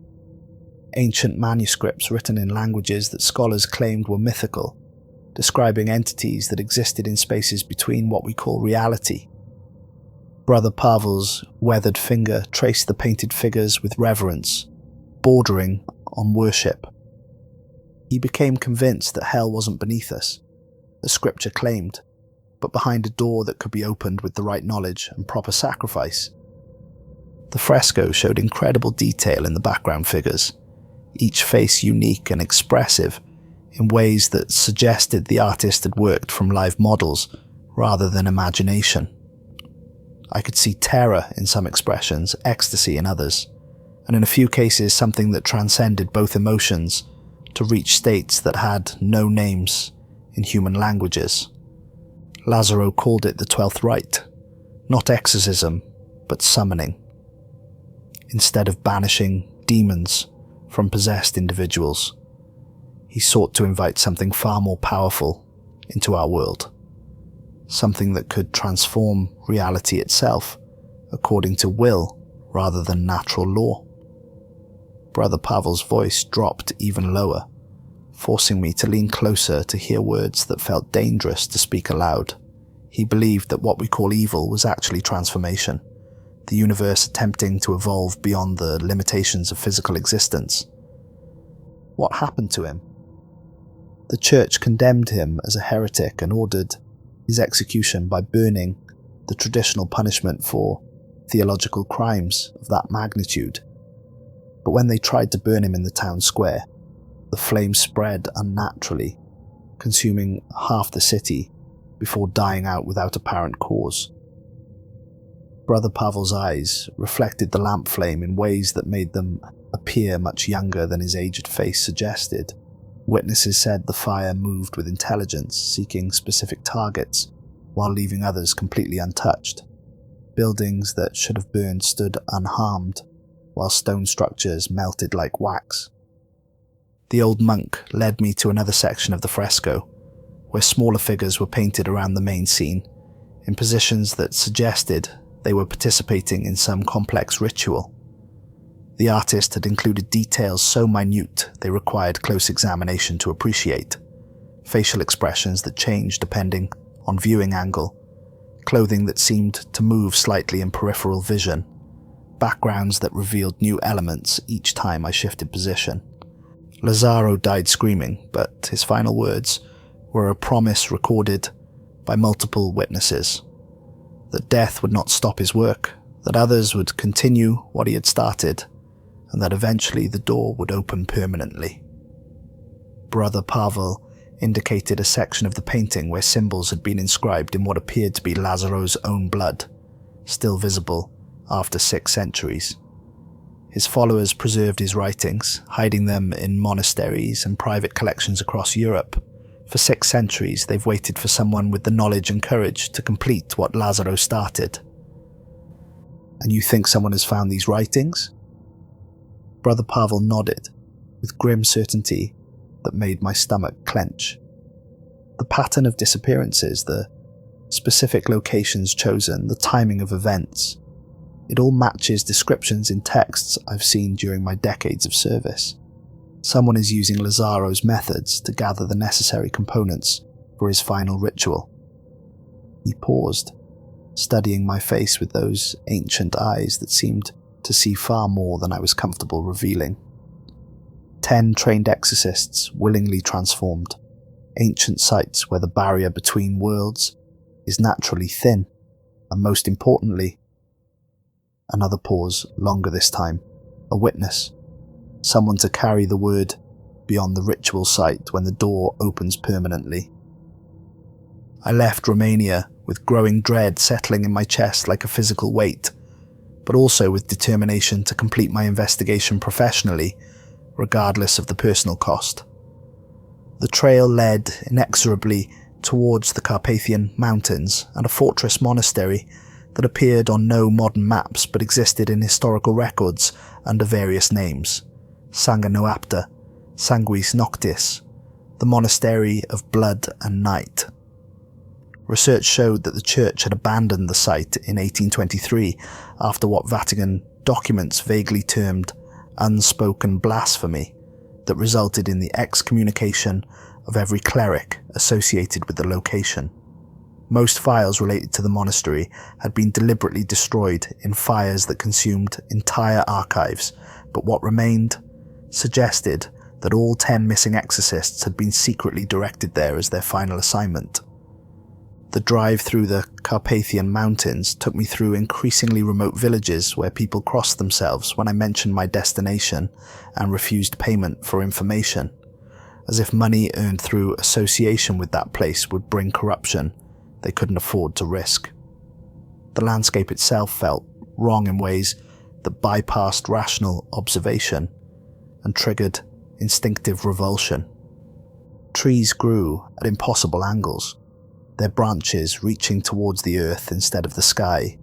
Ancient manuscripts written in languages that scholars claimed were mythical, describing entities that existed in spaces between what we call reality. Brother Pavel's weathered finger traced the painted figures with reverence, bordering on worship. He became convinced that hell wasn't beneath us, as scripture claimed, but behind a door that could be opened with the right knowledge and proper sacrifice. The fresco showed incredible detail in the background figures, each face unique and expressive in ways that suggested the artist had worked from live models rather than imagination. I could see terror in some expressions, ecstasy in others, and in a few cases something that transcended both emotions to reach states that had no names in human languages. Lazaro called it the 12th rite, not exorcism, but summoning. Instead of banishing demons from possessed individuals, he sought to invite something far more powerful into our world, something that could transform reality itself according to will rather than natural law. Brother Pavel's voice dropped even lower, forcing me to lean closer to hear words that felt dangerous to speak aloud. He believed that what we call evil was actually transformation, the universe attempting to evolve beyond the limitations of physical existence. What happened to him? The Church condemned him as a heretic and ordered his execution by burning, the traditional punishment for theological crimes of that magnitude. But when they tried to burn him in the town square, the flames spread unnaturally, consuming half the city before dying out without apparent cause. Brother Pavel's eyes reflected the lamp flame in ways that made them appear much younger than his aged face suggested. Witnesses said the fire moved with intelligence, seeking specific targets, while leaving others completely untouched. Buildings that should have burned stood unharmed, while stone structures melted like wax. The old monk led me to another section of the fresco, where smaller figures were painted around the main scene, in positions that suggested they were participating in some complex ritual. The artist had included details so minute they required close examination to appreciate. Facial expressions that changed depending on viewing angle, clothing that seemed to move slightly in peripheral vision, backgrounds that revealed new elements each time I shifted position. Lazaro died screaming, but his final words were a promise recorded by multiple witnesses that death would not stop his work, that others would continue what he had started, and that eventually the door would open permanently. Brother Pavel indicated a section of the painting where symbols had been inscribed in what appeared to be Lazaro's own blood, still visible after 6 centuries. His followers preserved his writings, hiding them in monasteries and private collections across Europe. For 6 centuries, they've waited for someone with the knowledge and courage to complete what Lazaro started. And you think someone has found these writings? Brother Pavel nodded, with grim certainty that made my stomach clench. The pattern of disappearances, the specific locations chosen, the timing of events, it all matches descriptions in texts I've seen during my decades of service. Someone is using Lazaro's methods to gather the necessary components for his final ritual. He paused, studying my face with those ancient eyes that seemed to see far more than I was comfortable revealing. 10 trained exorcists willingly transformed, ancient sites where the barrier between worlds is naturally thin, and most importantly, another pause, longer this time, a witness, someone to carry the word beyond the ritual site when the door opens permanently. I left Romania with growing dread settling in my chest like a physical weight, but also with determination to complete my investigation professionally, regardless of the personal cost. The trail led inexorably towards the Carpathian Mountains and a fortress monastery that appeared on no modern maps but existed in historical records under various names. Sanga Noapa, Sanguis Noctis, the Monastery of Blood and Night. Research showed that the church had abandoned the site in 1823 after what Vatican documents vaguely termed unspoken blasphemy that resulted in the excommunication of every cleric associated with the location. Most files related to the monastery had been deliberately destroyed in fires that consumed entire archives, but what remained suggested that all 10 missing exorcists had been secretly directed there as their final assignment. The drive through the Carpathian Mountains took me through increasingly remote villages where people crossed themselves when I mentioned my destination and refused payment for information, as if money earned through association with that place would bring corruption they couldn't afford to risk. The landscape itself felt wrong in ways that bypassed rational observation and triggered instinctive revulsion. Trees grew at impossible angles, their branches reaching towards the earth instead of the sky,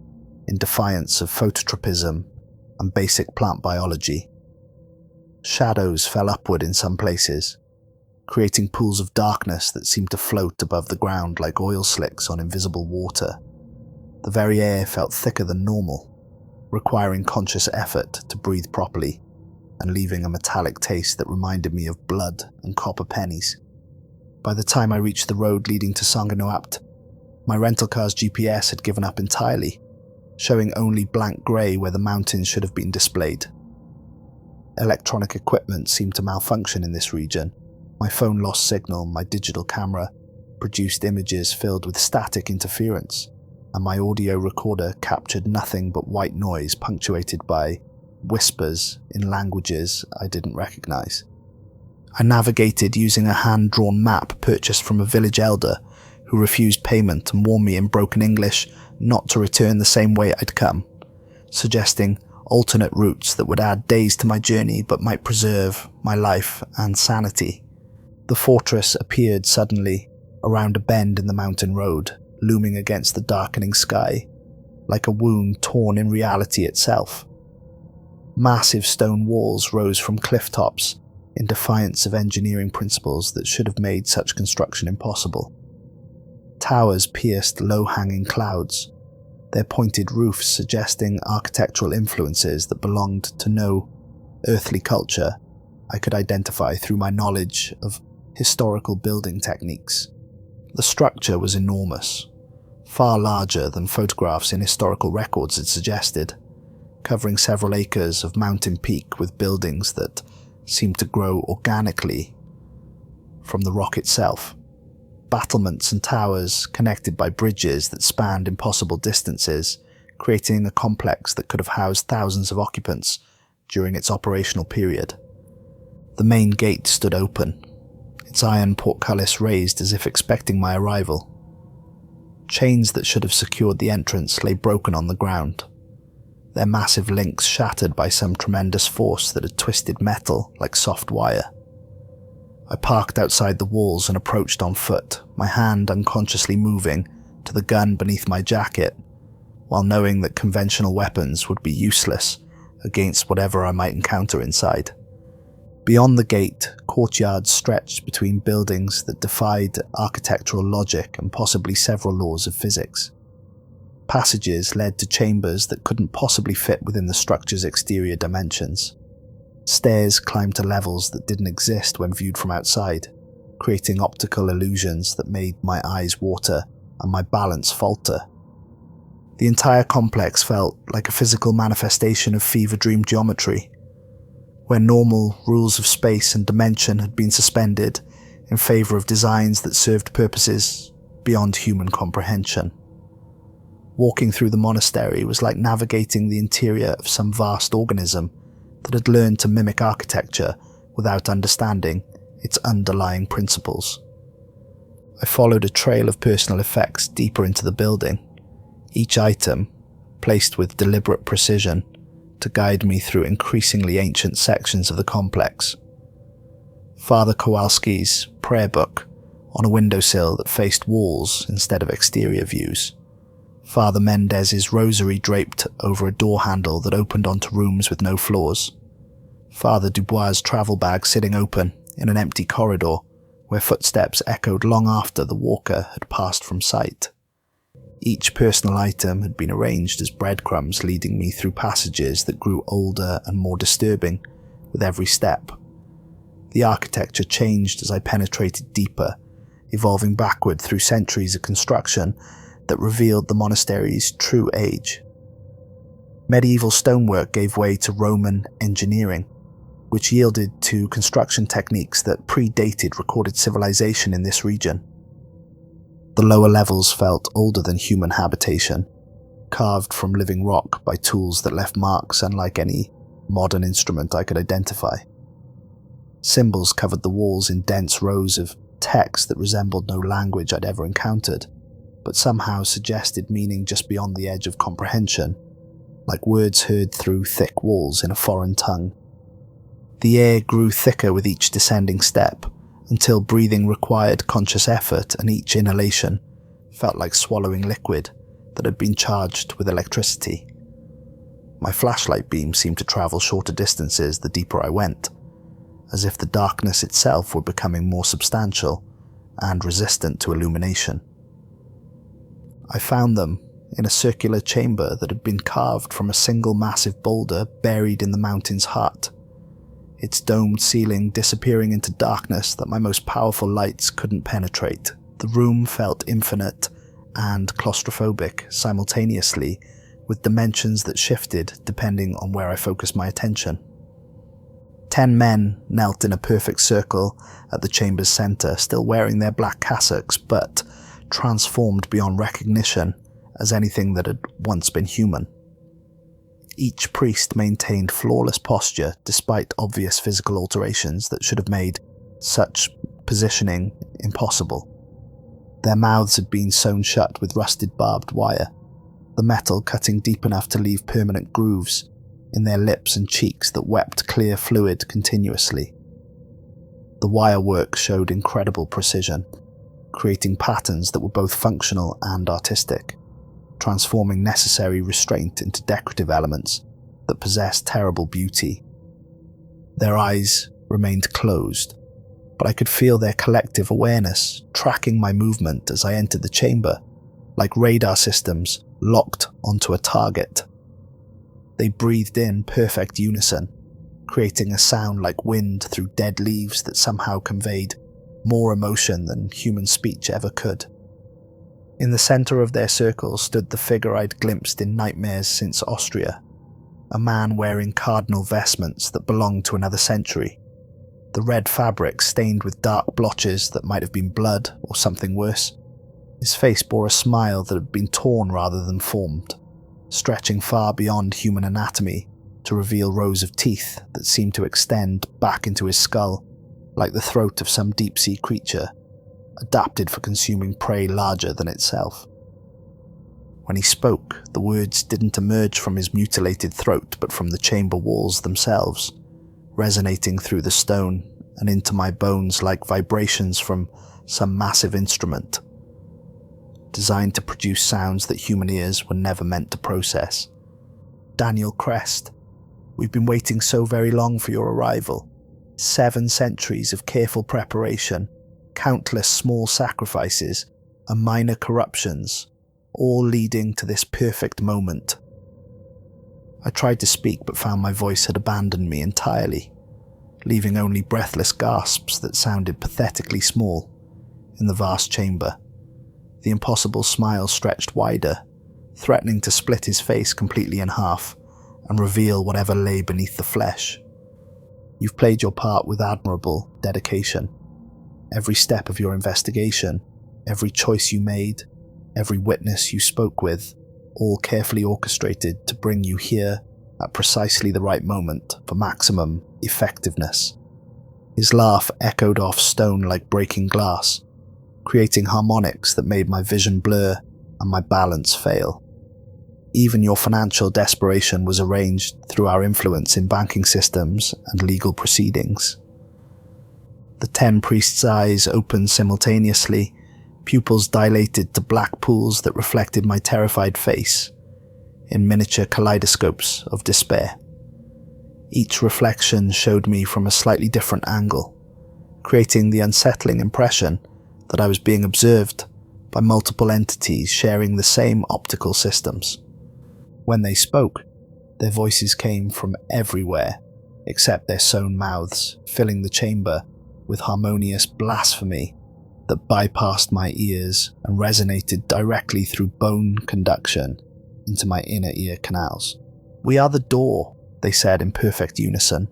in defiance of phototropism and basic plant biology. Shadows fell upward in some places, creating pools of darkness that seemed to float above the ground like oil slicks on invisible water. The very air felt thicker than normal, requiring conscious effort to breathe properly, and leaving a metallic taste that reminded me of blood and copper pennies. By the time I reached the road leading to Sanga Noapa, my rental car's GPS had given up entirely, showing only blank grey where the mountains should have been displayed. Electronic equipment seemed to malfunction in this region. My phone lost signal, my digital camera produced images filled with static interference, and my audio recorder captured nothing but white noise punctuated by whispers in languages I didn't recognize. I navigated using a hand-drawn map purchased from a village elder who refused payment and warned me in broken English not to return the same way I'd come, suggesting alternate routes that would add days to my journey but might preserve my life and sanity. The fortress appeared suddenly around a bend in the mountain road, looming against the darkening sky, like a wound torn in reality itself. Massive stone walls rose from cliff tops in defiance of engineering principles that should have made such construction impossible. Towers pierced low-hanging clouds, their pointed roofs suggesting architectural influences that belonged to no earthly culture I could identify through my knowledge of historical building techniques. The structure was enormous, far larger than photographs in historical records had suggested, covering several acres of mountain peak with buildings that seemed to grow organically from the rock itself. Battlements and towers connected by bridges that spanned impossible distances, creating a complex that could have housed thousands of occupants during its operational period. The main gate stood open, its iron portcullis raised as if expecting my arrival. Chains that should have secured the entrance lay broken on the ground, their massive links shattered by some tremendous force that had twisted metal like soft wire. I parked outside the walls and approached on foot, my hand unconsciously moving to the gun beneath my jacket, while knowing that conventional weapons would be useless against whatever I might encounter inside. Beyond the gate, courtyards stretched between buildings that defied architectural logic and possibly several laws of physics. Passages led to chambers that couldn't possibly fit within the structure's exterior dimensions. Stairs climbed to levels that didn't exist when viewed from outside, creating optical illusions that made my eyes water and my balance falter. The entire complex felt like a physical manifestation of fever dream geometry, where normal rules of space and dimension had been suspended in favor of designs that served purposes beyond human comprehension. Walking through the monastery was like navigating the interior of some vast organism that had learned to mimic architecture without understanding its underlying principles. I followed a trail of personal effects deeper into the building, each item placed with deliberate precision to guide me through increasingly ancient sections of the complex. Father Kowalski's prayer book on a windowsill that faced walls instead of exterior views. Father Mendez's rosary draped over a door handle that opened onto rooms with no floors. Father Dubois' travel bag sitting open in an empty corridor where footsteps echoed long after the walker had passed from sight. Each personal item had been arranged as breadcrumbs leading me through passages that grew older and more disturbing with every step. The architecture changed as I penetrated deeper, evolving backward through centuries of construction that revealed the monastery's true age. Medieval stonework gave way to Roman engineering, which yielded to construction techniques that predated recorded civilization in this region. The lower levels felt older than human habitation, carved from living rock by tools that left marks unlike any modern instrument I could identify. Symbols covered the walls in dense rows of text that resembled no language I'd ever encountered, but somehow suggested meaning just beyond the edge of comprehension, like words heard through thick walls in a foreign tongue. The air grew thicker with each descending step, until breathing required conscious effort and each inhalation felt like swallowing liquid that had been charged with electricity. My flashlight beam seemed to travel shorter distances the deeper I went, as if the darkness itself were becoming more substantial and resistant to illumination. I found them in a circular chamber that had been carved from a single massive boulder buried in the mountain's heart, its domed ceiling disappearing into darkness that my most powerful lights couldn't penetrate. The room felt infinite and claustrophobic simultaneously, with dimensions that shifted depending on where I focused my attention. 10 men knelt in a perfect circle at the chamber's center, still wearing their black cassocks, but transformed beyond recognition as anything that had once been human. Each priest maintained flawless posture despite obvious physical alterations that should have made such positioning impossible. Their mouths had been sewn shut with rusted barbed wire, the metal cutting deep enough to leave permanent grooves in their lips and cheeks that wept clear fluid continuously. The wire work showed incredible precision, creating patterns that were both functional and artistic, transforming necessary restraint into decorative elements that possessed terrible beauty. Their eyes remained closed, but I could feel their collective awareness tracking my movement as I entered the chamber, like radar systems locked onto a target. They breathed in perfect unison, creating a sound like wind through dead leaves that somehow conveyed more emotion than human speech ever could. In the center of their circle stood the figure I'd glimpsed in nightmares since Austria, a man wearing cardinal vestments that belonged to another century, the red fabric stained with dark blotches that might have been blood or something worse. His face bore a smile that had been torn rather than formed, stretching far beyond human anatomy to reveal rows of teeth that seemed to extend back into his skull, like the throat of some deep-sea creature, adapted for consuming prey larger than itself. When he spoke, the words didn't emerge from his mutilated throat but from the chamber walls themselves, resonating through the stone and into my bones like vibrations from some massive instrument, designed to produce sounds that human ears were never meant to process. Daniel Crest, we've been waiting so very long for your arrival. 7 centuries of careful preparation, countless small sacrifices, and minor corruptions, all leading to this perfect moment. I tried to speak but found my voice had abandoned me entirely, leaving only breathless gasps that sounded pathetically small in the vast chamber. The impossible smile stretched wider, threatening to split his face completely in half and reveal whatever lay beneath the flesh. You've played your part with admirable dedication. Every step of your investigation, every choice you made, every witness you spoke with, all carefully orchestrated to bring you here at precisely the right moment for maximum effectiveness. His laugh echoed off stone like breaking glass, creating harmonics that made my vision blur and my balance fail. Even your financial desperation was arranged through our influence in banking systems and legal proceedings. The 10 priests' eyes opened simultaneously, pupils dilated to black pools that reflected my terrified face, in miniature kaleidoscopes of despair. Each reflection showed me from a slightly different angle, creating the unsettling impression that I was being observed by multiple entities sharing the same optical systems. When they spoke, their voices came from everywhere except their sewn mouths, filling the chamber with harmonious blasphemy that bypassed my ears and resonated directly through bone conduction into my inner ear canals. "We are the door," they said in perfect unison,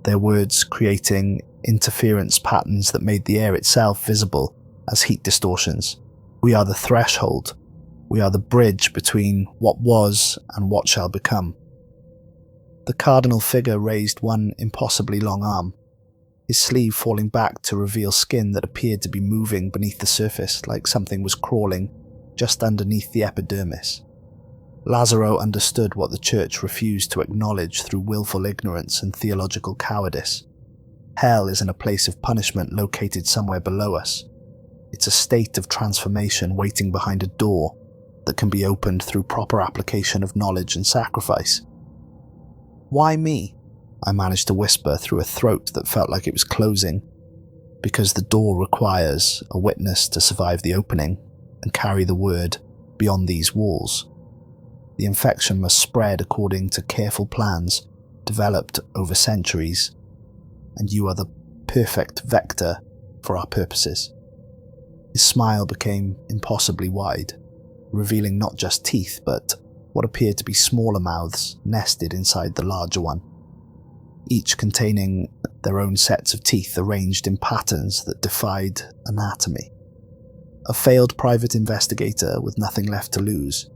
their words creating interference patterns that made the air itself visible as heat distortions. "We are the threshold. We are the bridge between what was and what shall become." The cardinal figure raised one impossibly long arm, his sleeve falling back to reveal skin that appeared to be moving beneath the surface like something was crawling just underneath the epidermis. Lazaro understood what the church refused to acknowledge through willful ignorance and theological cowardice. Hell isn't a place of punishment located somewhere below us. It's a state of transformation waiting behind a door that can be opened through proper application of knowledge and sacrifice. "Why me?" I managed to whisper through a throat that felt like it was closing. "Because the door requires a witness to survive the opening and carry the word beyond these walls. The infection must spread according to careful plans developed over centuries, and you are the perfect vector for our purposes." His smile became impossibly wide, revealing not just teeth but what appeared to be smaller mouths nested inside the larger one, each containing their own sets of teeth arranged in patterns that defied anatomy. A failed private investigator with nothing left to lose,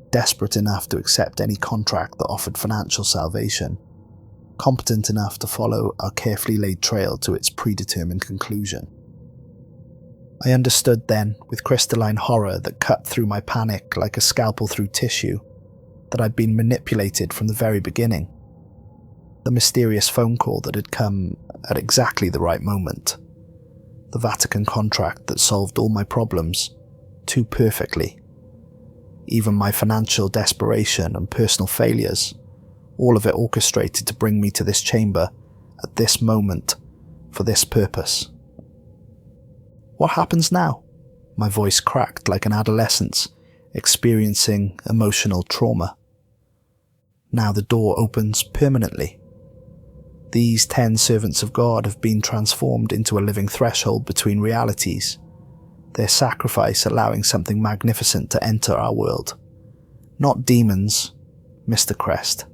desperate enough to accept any contract that offered financial salvation, competent enough to follow our carefully laid trail to its predetermined conclusion. I understood then, with crystalline horror that cut through my panic like a scalpel through tissue, that I'd been manipulated from the very beginning. The mysterious phone call that had come at exactly the right moment. The Vatican contract that solved all my problems too perfectly. Even my financial desperation and personal failures, all of it orchestrated to bring me to this chamber at this moment for this purpose. "What happens now?" My voice cracked like an adolescent's experiencing emotional trauma. "Now the door opens permanently. These 10 servants of God have been transformed into a living threshold between realities, their sacrifice allowing something magnificent to enter our world. Not demons, Mr. Crest,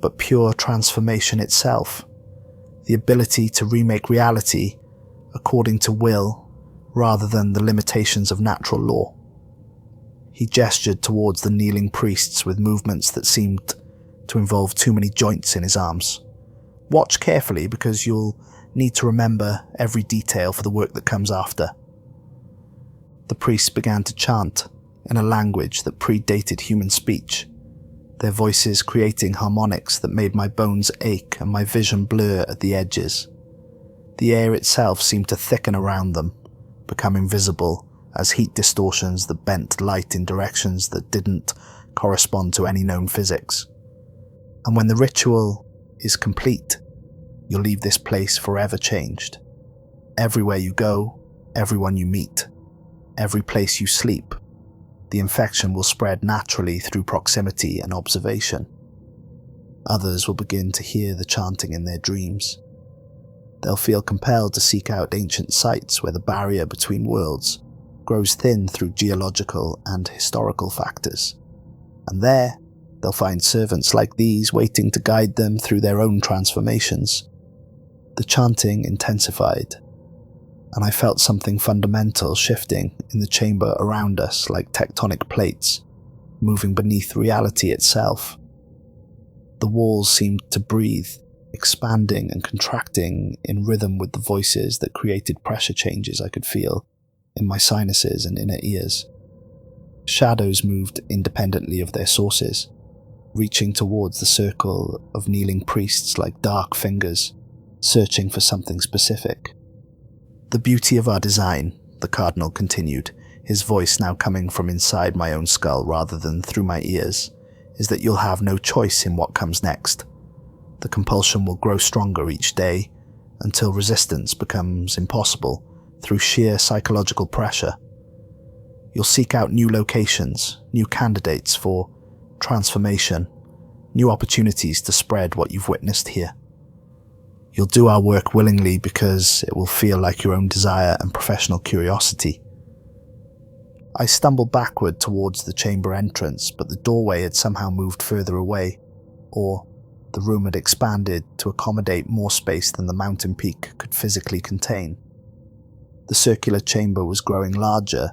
but pure transformation itself, the ability to remake reality according to will rather than the limitations of natural law. He gestured towards the kneeling priests with movements that seemed to involve too many joints in his arms. Watch carefully because you'll need to remember every detail for the work that comes after. The priests began to chant in a language that predated human speech, their voices creating harmonics that made my bones ache and my vision blur at the edges. The air itself seemed to thicken around them, become invisible as heat distortions that bent light in directions that didn't correspond to any known physics. And when the ritual is complete, you'll leave this place forever changed. Everywhere you go, everyone you meet, every place you sleep, the infection will spread naturally through proximity and observation. Others will begin to hear the chanting in their dreams. They'll feel compelled to seek out ancient sites where the barrier between worlds grows thin through geological and historical factors. And there, they'll find servants like these waiting to guide them through their own transformations. The chanting intensified, and I felt something fundamental shifting in the chamber around us like tectonic plates, moving beneath reality itself. The walls seemed to breathe, expanding and contracting in rhythm with the voices that created pressure changes I could feel in my sinuses and inner ears. Shadows moved independently of their sources, reaching towards the circle of kneeling priests like dark fingers, searching for something specific. "The beauty of our design," the cardinal continued, his voice now coming from inside my own skull rather than through my ears, "is that you'll have no choice in what comes next. The compulsion will grow stronger each day until resistance becomes impossible through sheer psychological pressure. You'll seek out new locations, new candidates for transformation, new opportunities to spread what you've witnessed here. You'll do our work willingly because it will feel like your own desire and professional curiosity." I stumbled backward towards the chamber entrance, but the doorway had somehow moved further away, or the room had expanded to accommodate more space than the mountain peak could physically contain. The circular chamber was growing larger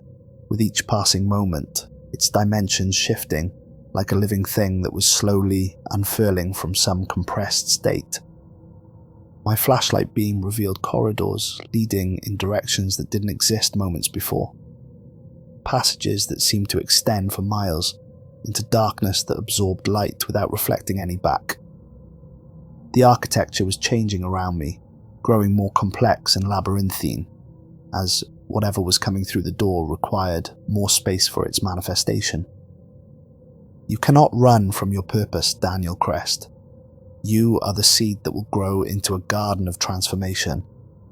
with each passing moment, its dimensions shifting like a living thing that was slowly unfurling from some compressed state. My flashlight beam revealed corridors leading in directions that didn't exist moments before. Passages that seemed to extend for miles into darkness that absorbed light without reflecting any back. The architecture was changing around me, growing more complex and labyrinthine, as whatever was coming through the door required more space for its manifestation. "You cannot run from your purpose, Daniel Crest. You are the seed that will grow into a garden of transformation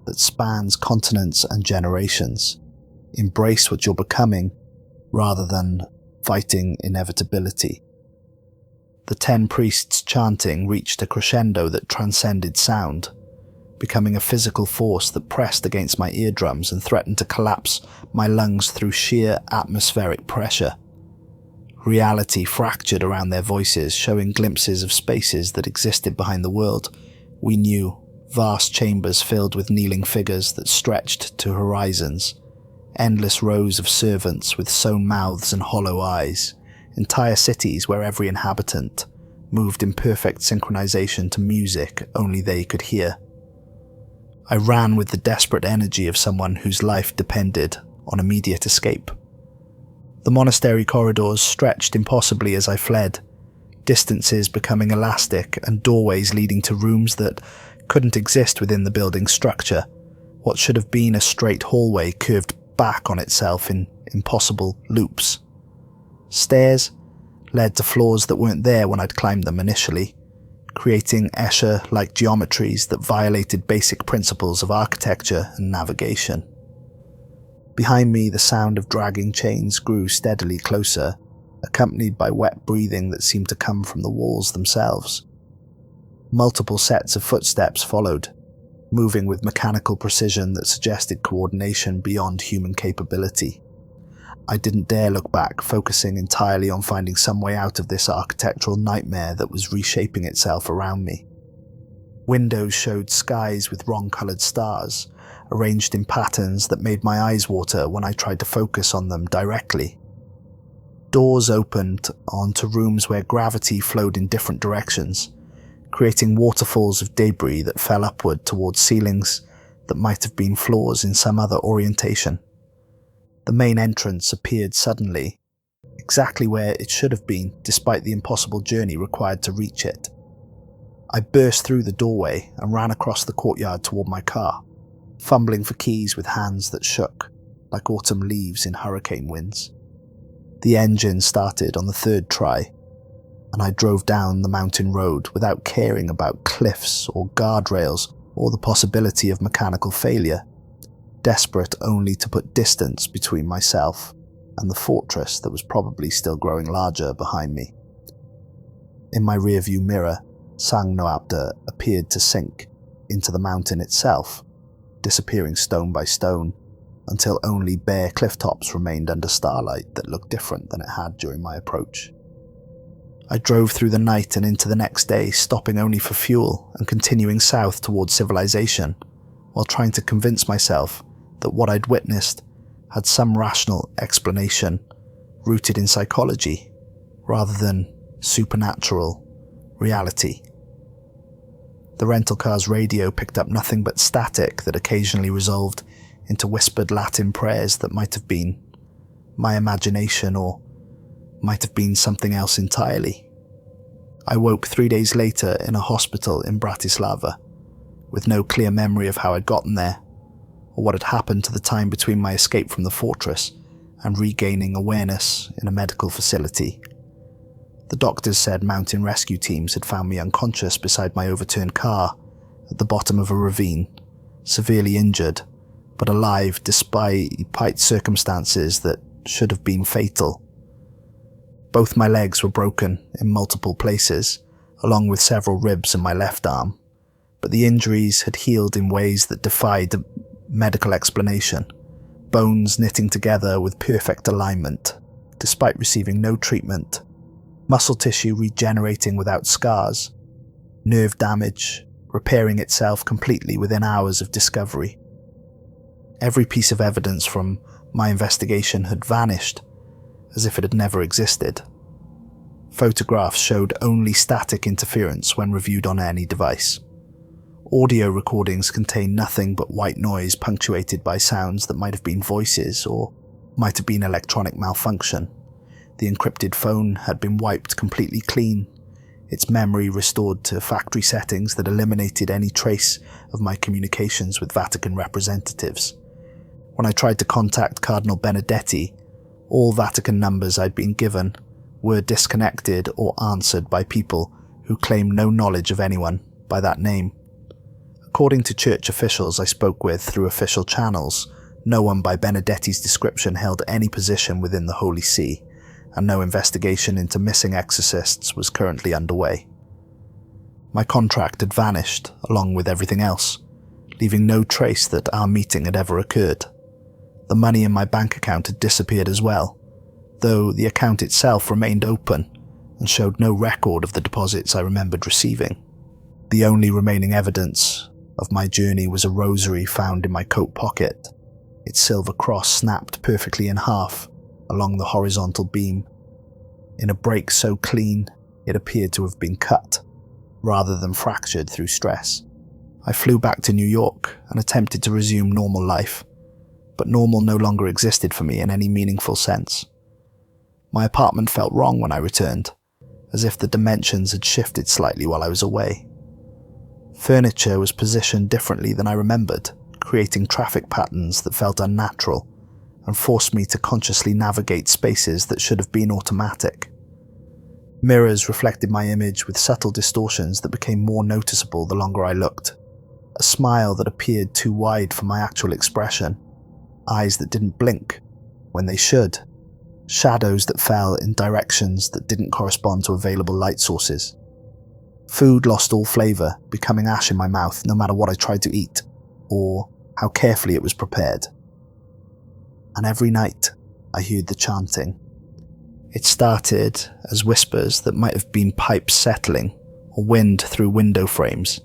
that spans continents and generations. Embrace what you're becoming rather than fighting inevitability." The 10 priests chanting reached a crescendo that transcended sound, becoming a physical force that pressed against my eardrums and threatened to collapse my lungs through sheer atmospheric pressure. Reality fractured around their voices, showing glimpses of spaces that existed behind the world we knew, vast chambers filled with kneeling figures that stretched to horizons, endless rows of servants with sewn mouths and hollow eyes, entire cities where every inhabitant moved in perfect synchronization to music only they could hear. I ran with the desperate energy of someone whose life depended on immediate escape. The monastery corridors stretched impossibly as I fled, distances becoming elastic and doorways leading to rooms that couldn't exist within the building's structure. What should have been a straight hallway curved back on itself in impossible loops. Stairs led to floors that weren't there when I'd climbed them initially, creating Escher-like geometries that violated basic principles of architecture and navigation. Behind me, the sound of dragging chains grew steadily closer, accompanied by wet breathing that seemed to come from the walls themselves. Multiple sets of footsteps followed, moving with mechanical precision that suggested coordination beyond human capability. I didn't dare look back, focusing entirely on finding some way out of this architectural nightmare that was reshaping itself around me. Windows showed skies with wrong-coloured stars, arranged in patterns that made my eyes water when I tried to focus on them directly. Doors opened onto rooms where gravity flowed in different directions, creating waterfalls of debris that fell upward towards ceilings that might have been floors in some other orientation. The main entrance appeared suddenly, exactly where it should have been, despite the impossible journey required to reach it. I burst through the doorway and ran across the courtyard toward my car, fumbling for keys with hands that shook like autumn leaves in hurricane winds. The engine started on the third try, and I drove down the mountain road without caring about cliffs or guardrails or the possibility of mechanical failure, desperate only to put distance between myself and the fortress that was probably still growing larger behind me. In my rearview mirror, Sanga Noapa appeared to sink into the mountain itself, disappearing stone by stone, until only bare cliff tops remained under starlight that looked different than it had during my approach. I drove through the night and into the next day, stopping only for fuel and continuing south towards civilization, while trying to convince myself that what I'd witnessed had some rational explanation rooted in psychology rather than supernatural reality. The rental car's radio picked up nothing but static that occasionally resolved into whispered Latin prayers that might have been my imagination or might have been something else entirely. I woke 3 days later in a hospital in Bratislava, with no clear memory of how I'd gotten there, or what had happened to the time between my escape from the fortress and regaining awareness in a medical facility. The doctors said mountain rescue teams had found me unconscious beside my overturned car at the bottom of a ravine, severely injured, but alive despite circumstances that should have been fatal. Both my legs were broken in multiple places, along with several ribs in my left arm, but the injuries had healed in ways that defied medical explanation, bones knitting together with perfect alignment, despite receiving no treatment, muscle tissue regenerating without scars, nerve damage repairing itself completely within hours of discovery. Every piece of evidence from my investigation had vanished, as if it had never existed. Photographs showed only static interference when reviewed on any device. Audio recordings contained nothing but white noise punctuated by sounds that might have been voices or might have been electronic malfunction. The encrypted phone had been wiped completely clean, its memory restored to factory settings that eliminated any trace of my communications with Vatican representatives. When I tried to contact Cardinal Benedetti, all Vatican numbers I'd been given were disconnected or answered by people who claimed no knowledge of anyone by that name. According to church officials I spoke with through official channels, no one by Benedetti's description held any position within the Holy See, and no investigation into missing exorcists was currently underway. My contract had vanished, along with everything else, leaving no trace that our meeting had ever occurred. The money in my bank account had disappeared as well, though the account itself remained open and showed no record of the deposits I remembered receiving. The only remaining evidence of my journey was a rosary found in my coat pocket, its silver cross snapped perfectly in half along the horizontal beam, in a break so clean it appeared to have been cut, rather than fractured through stress. I flew back to New York and attempted to resume normal life, but normal no longer existed for me in any meaningful sense. My apartment felt wrong when I returned, as if the dimensions had shifted slightly while I was away. Furniture was positioned differently than I remembered, creating traffic patterns that felt unnatural and forced me to consciously navigate spaces that should have been automatic. Mirrors reflected my image with subtle distortions that became more noticeable the longer I looked. A smile that appeared too wide for my actual expression, eyes that didn't blink when they should, shadows that fell in directions that didn't correspond to available light sources. Food lost all flavour, becoming ash in my mouth no matter what I tried to eat, or how carefully it was prepared. And every night, I heard the chanting. It started as whispers that might have been pipes settling or wind through window frames,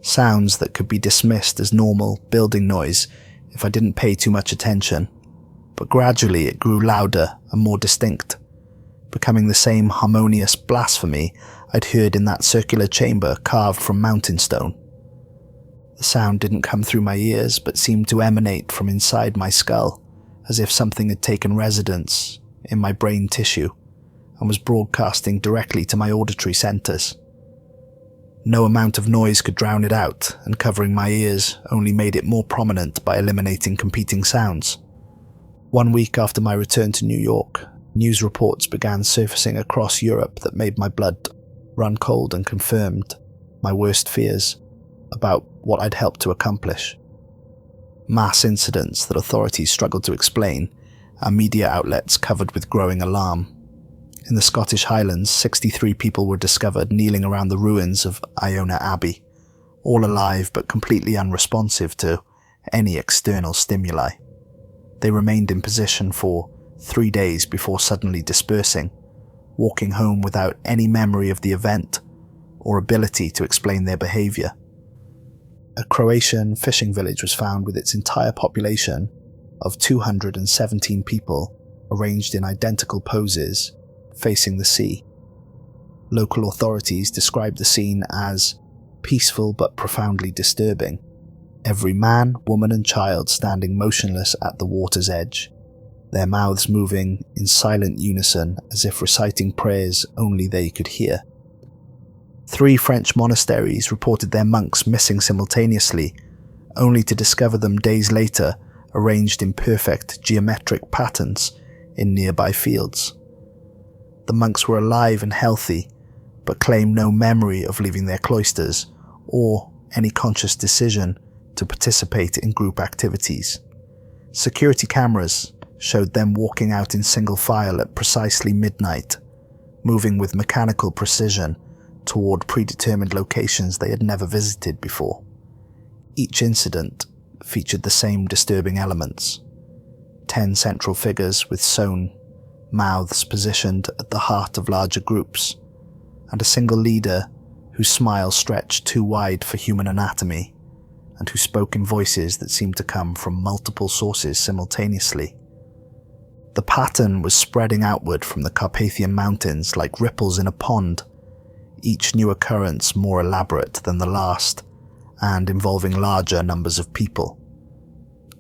sounds that could be dismissed as normal building noise if I didn't pay too much attention. But gradually it grew louder and more distinct, becoming the same harmonious blasphemy I'd heard in that circular chamber carved from mountain stone. The sound didn't come through my ears, but seemed to emanate from inside my skull, as if something had taken residence in my brain tissue and was broadcasting directly to my auditory centres. No amount of noise could drown it out, and covering my ears only made it more prominent by eliminating competing sounds. 1 week after my return to New York, news reports began surfacing across Europe that made my blood run cold and confirmed my worst fears about what I'd helped to accomplish. Mass incidents that authorities struggled to explain, and media outlets covered with growing alarm. In the Scottish Highlands, 63 people were discovered kneeling around the ruins of Iona Abbey, all alive but completely unresponsive to any external stimuli. They remained in position for 3 days before suddenly dispersing, walking home without any memory of the event or ability to explain their behaviour. A Croatian fishing village was found with its entire population of 217 people arranged in identical poses facing the sea. Local authorities described the scene as peaceful but profoundly disturbing. Every man, woman and child standing motionless at the water's edge, their mouths moving in silent unison as if reciting prayers only they could hear. 3 French monasteries reported their monks missing simultaneously, only to discover them days later arranged in perfect geometric patterns in nearby fields. The monks were alive and healthy, but claimed no memory of leaving their cloisters or any conscious decision to participate in group activities. Security cameras showed them walking out in single file at precisely midnight, moving with mechanical precision toward predetermined locations they had never visited before. Each incident featured the same disturbing elements: 10 central figures with sewn mouths positioned at the heart of larger groups, and a single leader whose smile stretched too wide for human anatomy, and who spoke in voices that seemed to come from multiple sources simultaneously. The pattern was spreading outward from the Carpathian Mountains like ripples in a pond, each new occurrence more elaborate than the last, and involving larger numbers of people.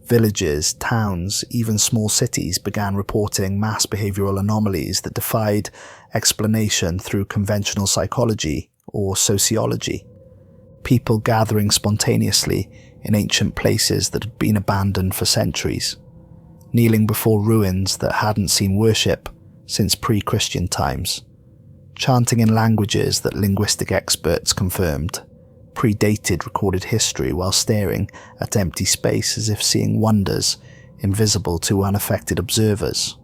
Villages, towns, even small cities began reporting mass behavioral anomalies that defied explanation through conventional psychology or sociology. People gathering spontaneously in ancient places that had been abandoned for centuries, kneeling before ruins that hadn't seen worship since pre-Christian times, chanting in languages that linguistic experts confirmed predated recorded history while staring at empty space as if seeing wonders invisible to unaffected observers.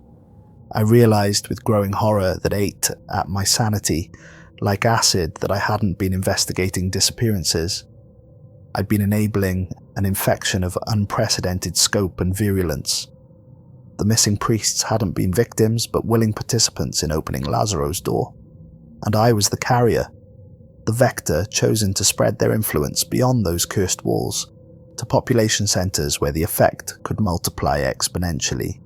I realized with growing horror that ate at my sanity like acid that I hadn't been investigating disappearances. I'd been enabling an infection of unprecedented scope and virulence. The missing priests hadn't been victims but willing participants in opening Lazaro's door. And I was the carrier, the vector chosen to spread their influence beyond those cursed walls to population centres where the effect could multiply exponentially.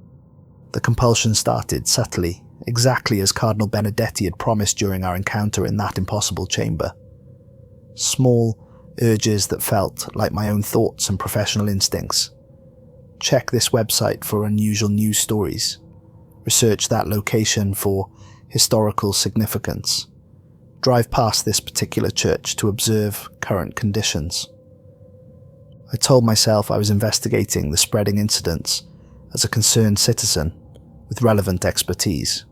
The compulsion started subtly, exactly as Cardinal Benedetti had promised during our encounter in that impossible chamber. Small urges that felt like my own thoughts and professional instincts. Check this website for unusual news stories. Research that location for historical significance. Drive past this particular church to observe current conditions. I told myself I was investigating the spreading incidents as a concerned citizen with relevant expertise,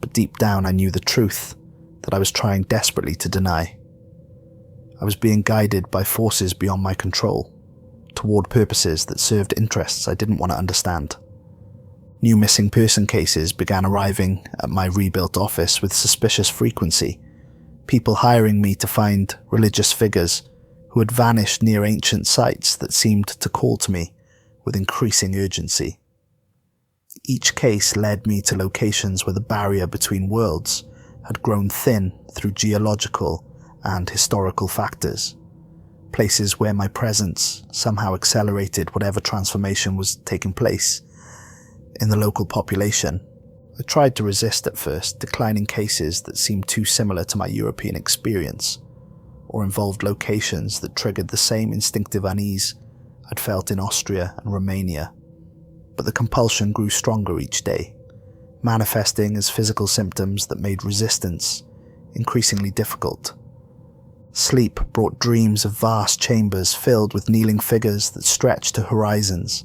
but deep down I knew the truth that I was trying desperately to deny. I was being guided by forces beyond my control, toward purposes that served interests I didn't want to understand. New missing person cases began arriving at my rebuilt office with suspicious frequency, people hiring me to find religious figures who had vanished near ancient sites that seemed to call to me with increasing urgency. Each case led me to locations where the barrier between worlds had grown thin through geological and historical factors. Places where my presence somehow accelerated whatever transformation was taking place in the local population. I tried to resist at first, declining cases that seemed too similar to my European experience, or involved locations that triggered the same instinctive unease I'd felt in Austria and Romania. But the compulsion grew stronger each day, manifesting as physical symptoms that made resistance increasingly difficult. Sleep brought dreams of vast chambers filled with kneeling figures that stretched to horizons,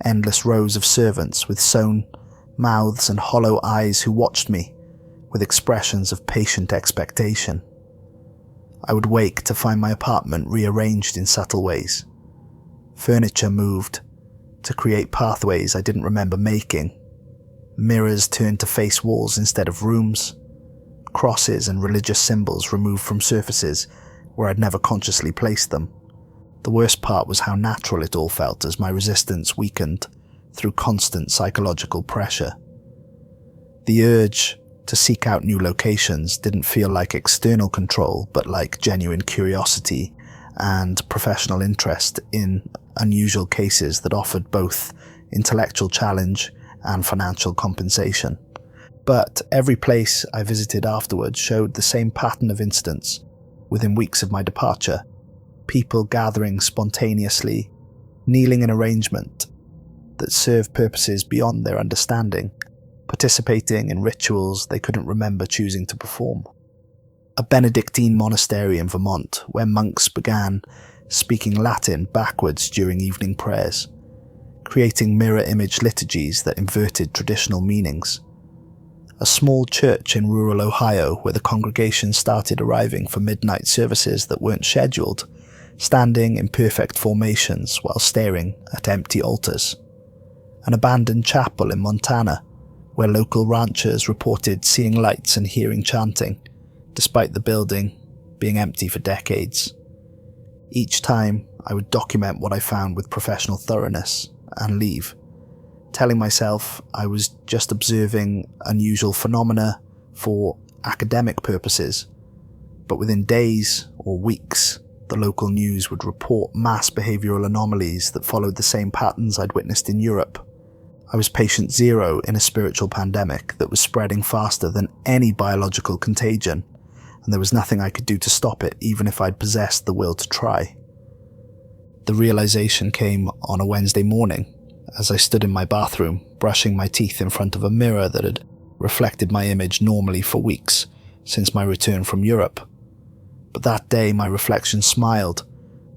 endless rows of servants with sewn mouths and hollow eyes who watched me with expressions of patient expectation. I would wake to find my apartment rearranged in subtle ways. Furniture moved to create pathways I didn't remember making. Mirrors turned to face walls instead of rooms. Crosses and religious symbols removed from surfaces where I'd never consciously placed them. The worst part was how natural it all felt as my resistance weakened through constant psychological pressure. The urge to seek out new locations didn't feel like external control, but like genuine curiosity and professional interest in unusual cases that offered both intellectual challenge and financial compensation. But every place I visited afterwards showed the same pattern of incidents. Within weeks of my departure, people gathering spontaneously, kneeling in arrangement that served purposes beyond their understanding, participating in rituals they couldn't remember choosing to perform. A Benedictine monastery in Vermont, where monks began speaking Latin backwards during evening prayers, creating mirror-image liturgies that inverted traditional meanings. A small church in rural Ohio where the congregation started arriving for midnight services that weren't scheduled, standing in perfect formations while staring at empty altars. An abandoned chapel in Montana where local ranchers reported seeing lights and hearing chanting, despite the building being empty for decades. Each time, I would document what I found with professional thoroughness and leave, telling myself I was just observing unusual phenomena for academic purposes. But within days or weeks, the local news would report mass behavioral anomalies that followed the same patterns I'd witnessed in Europe. I was patient zero in a spiritual pandemic that was spreading faster than any biological contagion, and there was nothing I could do to stop it, even if I'd possessed the will to try. The realization came on a Wednesday morning, as I stood in my bathroom, brushing my teeth in front of a mirror that had reflected my image normally for weeks since my return from Europe. But that day my reflection smiled,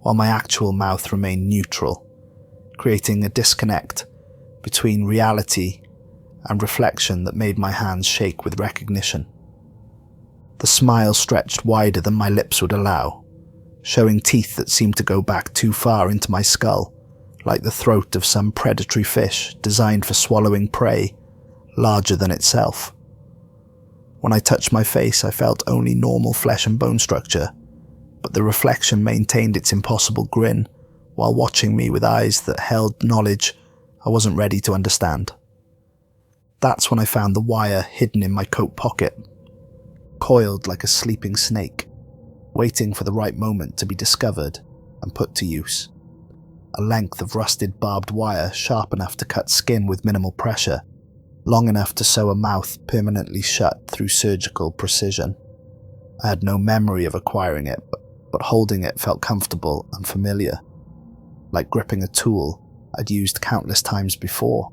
while my actual mouth remained neutral, creating a disconnect between reality and reflection that made my hands shake with recognition. The smile stretched wider than my lips would allow, showing teeth that seemed to go back too far into my skull, like the throat of some predatory fish designed for swallowing prey larger than itself. When I touched my face, I felt only normal flesh and bone structure, but the reflection maintained its impossible grin while watching me with eyes that held knowledge I wasn't ready to understand. That's when I found the wire hidden in my coat pocket, coiled like a sleeping snake, waiting for the right moment to be discovered and put to use. A length of rusted barbed wire sharp enough to cut skin with minimal pressure, long enough to sew a mouth permanently shut through surgical precision. I had no memory of acquiring it, but holding it felt comfortable and familiar, like gripping a tool I'd used countless times before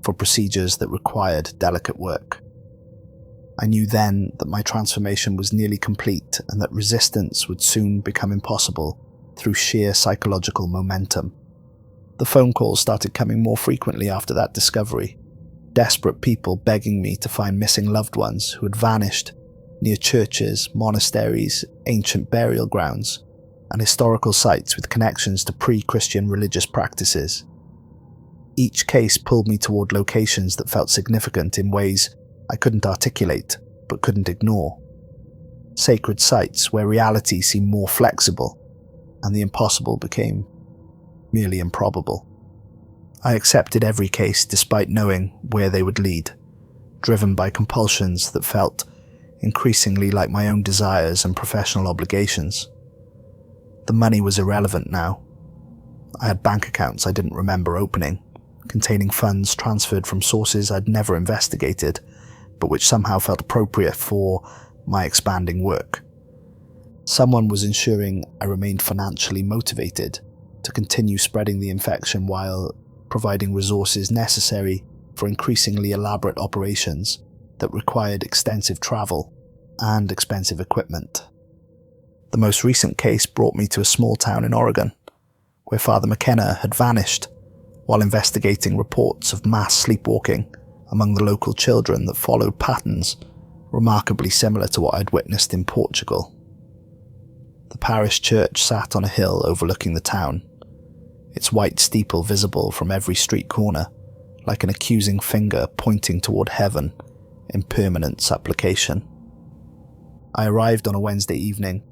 for procedures that required delicate work. I knew then that my transformation was nearly complete and that resistance would soon become impossible through sheer psychological momentum. The phone calls started coming more frequently after that discovery, desperate people begging me to find missing loved ones who had vanished near churches, monasteries, ancient burial grounds, and historical sites with connections to pre-Christian religious practices. Each case pulled me toward locations that felt significant in ways I couldn't articulate but couldn't ignore. Sacred sites where reality seemed more flexible and the impossible became merely improbable. I accepted every case despite knowing where they would lead, driven by compulsions that felt increasingly like my own desires and professional obligations. The money was irrelevant now. I had bank accounts I didn't remember opening, containing funds transferred from sources I'd never investigated, but which somehow felt appropriate for my expanding work. Someone was ensuring I remained financially motivated to continue spreading the infection while providing resources necessary for increasingly elaborate operations that required extensive travel and expensive equipment. The most recent case brought me to a small town in Oregon, where Father McKenna had vanished while investigating reports of mass sleepwalking among the local children that followed patterns remarkably similar to what I'd witnessed in Portugal. The parish church sat on a hill overlooking the town, its white steeple visible from every street corner, like an accusing finger pointing toward heaven in permanent supplication. I arrived on a Wednesday evening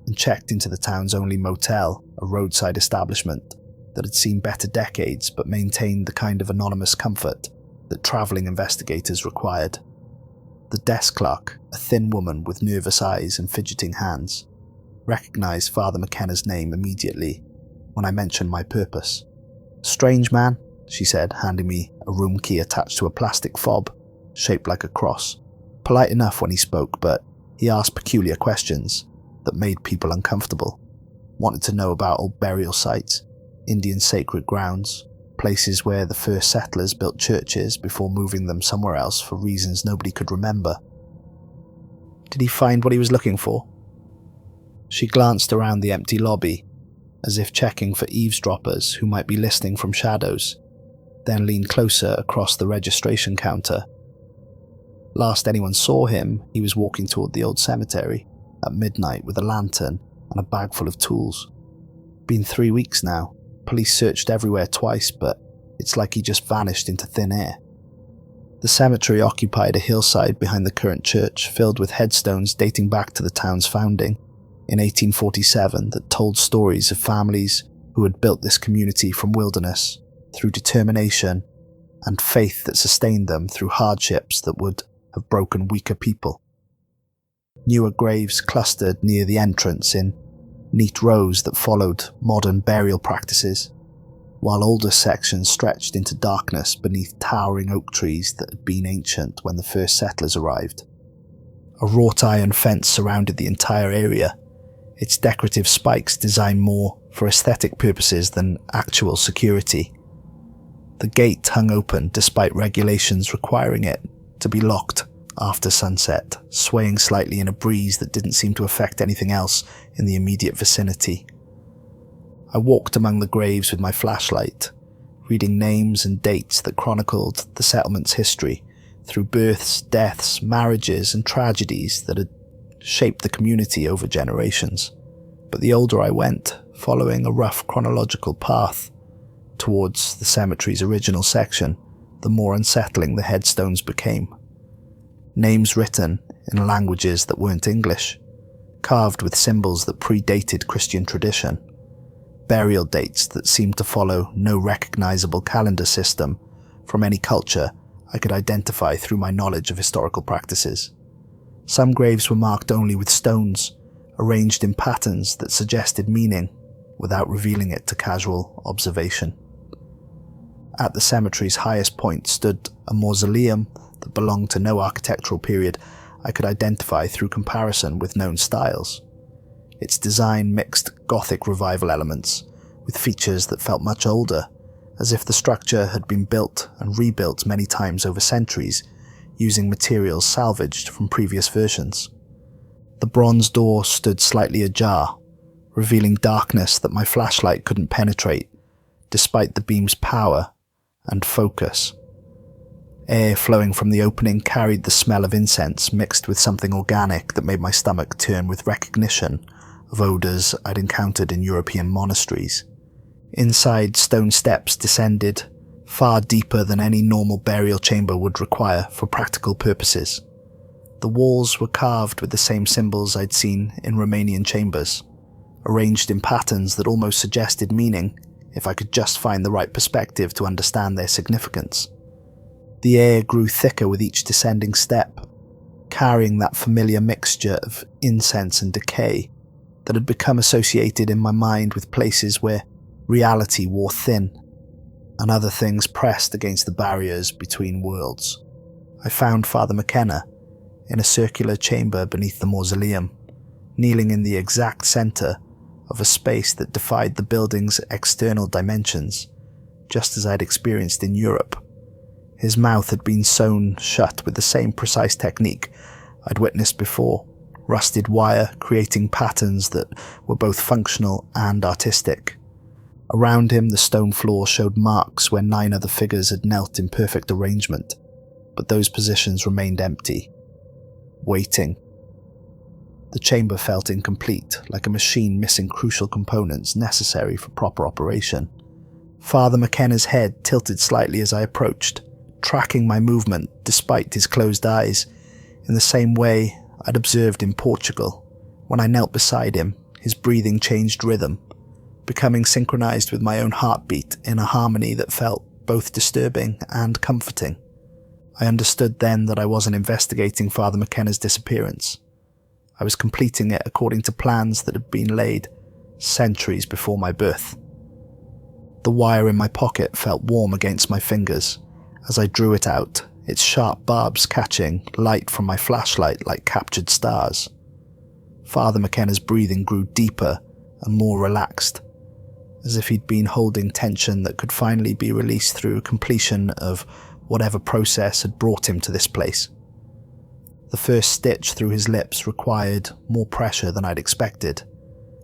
and checked into the town's only motel, a roadside establishment that had seen better decades but maintained the kind of anonymous comfort that travelling investigators required. The desk clerk, a thin woman with nervous eyes and fidgeting hands, recognised Father McKenna's name immediately when I mentioned my purpose. "Strange man," she said, handing me a room key attached to a plastic fob shaped like a cross. Polite enough when he spoke, but he asked peculiar questions that made people uncomfortable. Wanted to know about old burial sites, Indian sacred grounds, places where the first settlers built churches before moving them somewhere else for reasons nobody could remember. Did he find what he was looking for? She glanced around the empty lobby, as if checking for eavesdroppers who might be listening from shadows, then leaned closer across the registration counter. Last anyone saw him, he was walking toward the old cemetery at midnight with a lantern and a bag full of tools. Been 3 weeks now. Police searched everywhere twice, but it's like he just vanished into thin air. The cemetery occupied a hillside behind the current church, filled with headstones dating back to the town's founding in 1847 that told stories of families who had built this community from wilderness through determination and faith that sustained them through hardships that would have broken weaker people. Newer graves clustered near the entrance in neat rows that followed modern burial practices, while older sections stretched into darkness beneath towering oak trees that had been ancient when the first settlers arrived. A wrought iron fence surrounded the entire area, its decorative spikes designed more for aesthetic purposes than actual security. The gate hung open despite regulations requiring it to be locked after sunset, swaying slightly in a breeze that didn't seem to affect anything else in the immediate vicinity. I walked among the graves with my flashlight, reading names and dates that chronicled the settlement's history through births, deaths, marriages, and tragedies that had shaped the community over generations. But the older I went, following a rough chronological path towards the cemetery's original section, the more unsettling the headstones became. Names written in languages that weren't English, carved with symbols that predated Christian tradition, burial dates that seemed to follow no recognizable calendar system from any culture I could identify through my knowledge of historical practices. Some graves were marked only with stones, arranged in patterns that suggested meaning without revealing it to casual observation. At the cemetery's highest point stood a mausoleum that belonged to no architectural period I could identify through comparison with known styles. Its design mixed Gothic revival elements with features that felt much older, as if the structure had been built and rebuilt many times over centuries using materials salvaged from previous versions. The bronze door stood slightly ajar, revealing darkness that my flashlight couldn't penetrate, despite the beam's power and focus. Air flowing from the opening carried the smell of incense mixed with something organic that made my stomach turn with recognition of odours I'd encountered in European monasteries. Inside, stone steps descended, far deeper than any normal burial chamber would require for practical purposes. The walls were carved with the same symbols I'd seen in Romanian chambers, arranged in patterns that almost suggested meaning if I could just find the right perspective to understand their significance. The air grew thicker with each descending step, carrying that familiar mixture of incense and decay that had become associated in my mind with places where reality wore thin and other things pressed against the barriers between worlds. I found Father McKenna in a circular chamber beneath the mausoleum, kneeling in the exact center of a space that defied the building's external dimensions, just as I'd experienced in Europe. His mouth had been sewn shut with the same precise technique I'd witnessed before, rusted wire creating patterns that were both functional and artistic. Around him, the stone floor showed marks where 9 other figures had knelt in perfect arrangement, but those positions remained empty, waiting. The chamber felt incomplete, like a machine missing crucial components necessary for proper operation. Father McKenna's head tilted slightly as I approached, tracking my movement despite his closed eyes, in the same way I'd observed in Portugal. When I knelt beside him, his breathing changed rhythm, becoming synchronized with my own heartbeat in a harmony that felt both disturbing and comforting. I understood then that I wasn't investigating Father McKenna's disappearance. I was completing it according to plans that had been laid centuries before my birth. The wire in my pocket felt warm against my fingers as I drew it out, its sharp barbs catching light from my flashlight like captured stars. Father McKenna's breathing grew deeper and more relaxed, as if he'd been holding tension that could finally be released through completion of whatever process had brought him to this place. The first stitch through his lips required more pressure than I'd expected,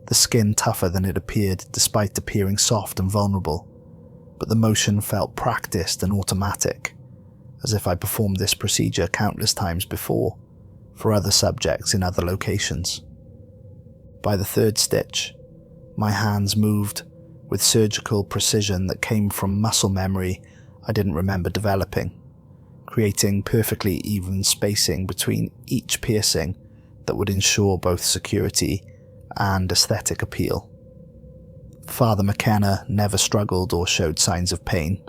the skin tougher than it appeared despite appearing soft and vulnerable, but the motion felt practiced and automatic, as if I performed this procedure countless times before, for other subjects in other locations. By the third stitch, my hands moved with surgical precision that came from muscle memory I didn't remember developing, creating perfectly even spacing between each piercing that would ensure both security and aesthetic appeal. Father McKenna never struggled or showed signs of pain,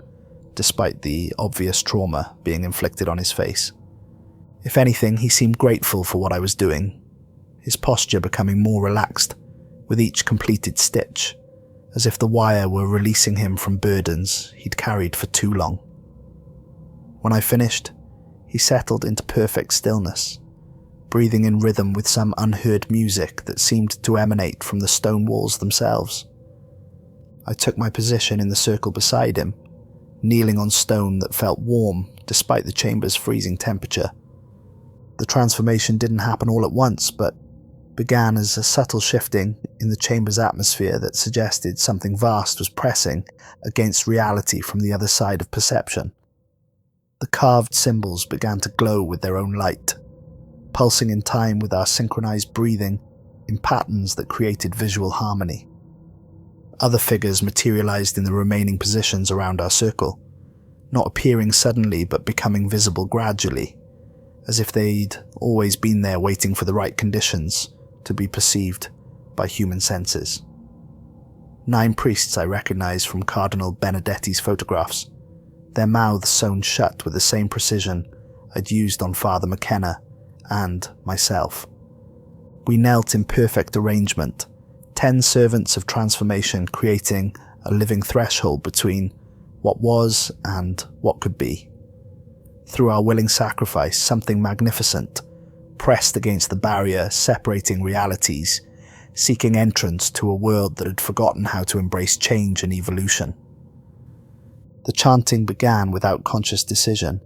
despite the obvious trauma being inflicted on his face. If anything, he seemed grateful for what I was doing, his posture becoming more relaxed with each completed stitch, as if the wire were releasing him from burdens he'd carried for too long. When I finished, he settled into perfect stillness, breathing in rhythm with some unheard music that seemed to emanate from the stone walls themselves. I took my position in the circle beside him, kneeling on stone that felt warm despite the chamber's freezing temperature. The transformation didn't happen all at once, but began as a subtle shifting in the chamber's atmosphere that suggested something vast was pressing against reality from the other side of perception. The carved symbols began to glow with their own light, pulsing in time with our synchronized breathing in patterns that created visual harmony. Other figures materialized in the remaining positions around our circle, not appearing suddenly but becoming visible gradually, as if they'd always been there waiting for the right conditions to be perceived by human senses. 9 priests I recognized from Cardinal Benedetti's photographs, their mouths sewn shut with the same precision I'd used on Father McKenna and myself. We knelt in perfect arrangement, 10 servants of transformation creating a living threshold between what was and what could be. Through our willing sacrifice, something magnificent pressed against the barrier separating realities, seeking entrance to a world that had forgotten how to embrace change and evolution. The chanting began without conscious decision,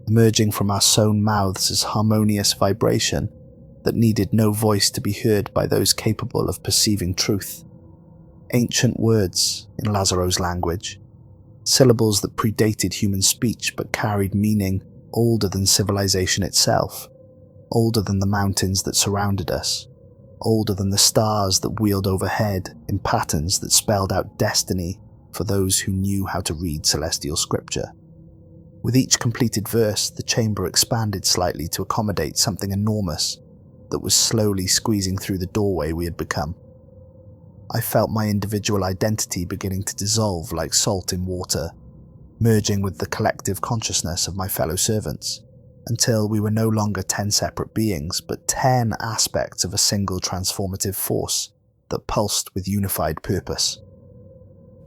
emerging from our sewn mouths as harmonious vibration that needed no voice to be heard by those capable of perceiving truth. Ancient words in Lazaro's language, syllables that predated human speech but carried meaning older than civilization itself, older than the mountains that surrounded us, older than the stars that wheeled overhead in patterns that spelled out destiny for those who knew how to read celestial scripture. With each completed verse, the chamber expanded slightly to accommodate something enormous that was slowly squeezing through the doorway we had become. I felt my individual identity beginning to dissolve like salt in water, merging with the collective consciousness of my fellow servants, until we were no longer 10 separate beings, but 10 aspects of a single transformative force that pulsed with unified purpose.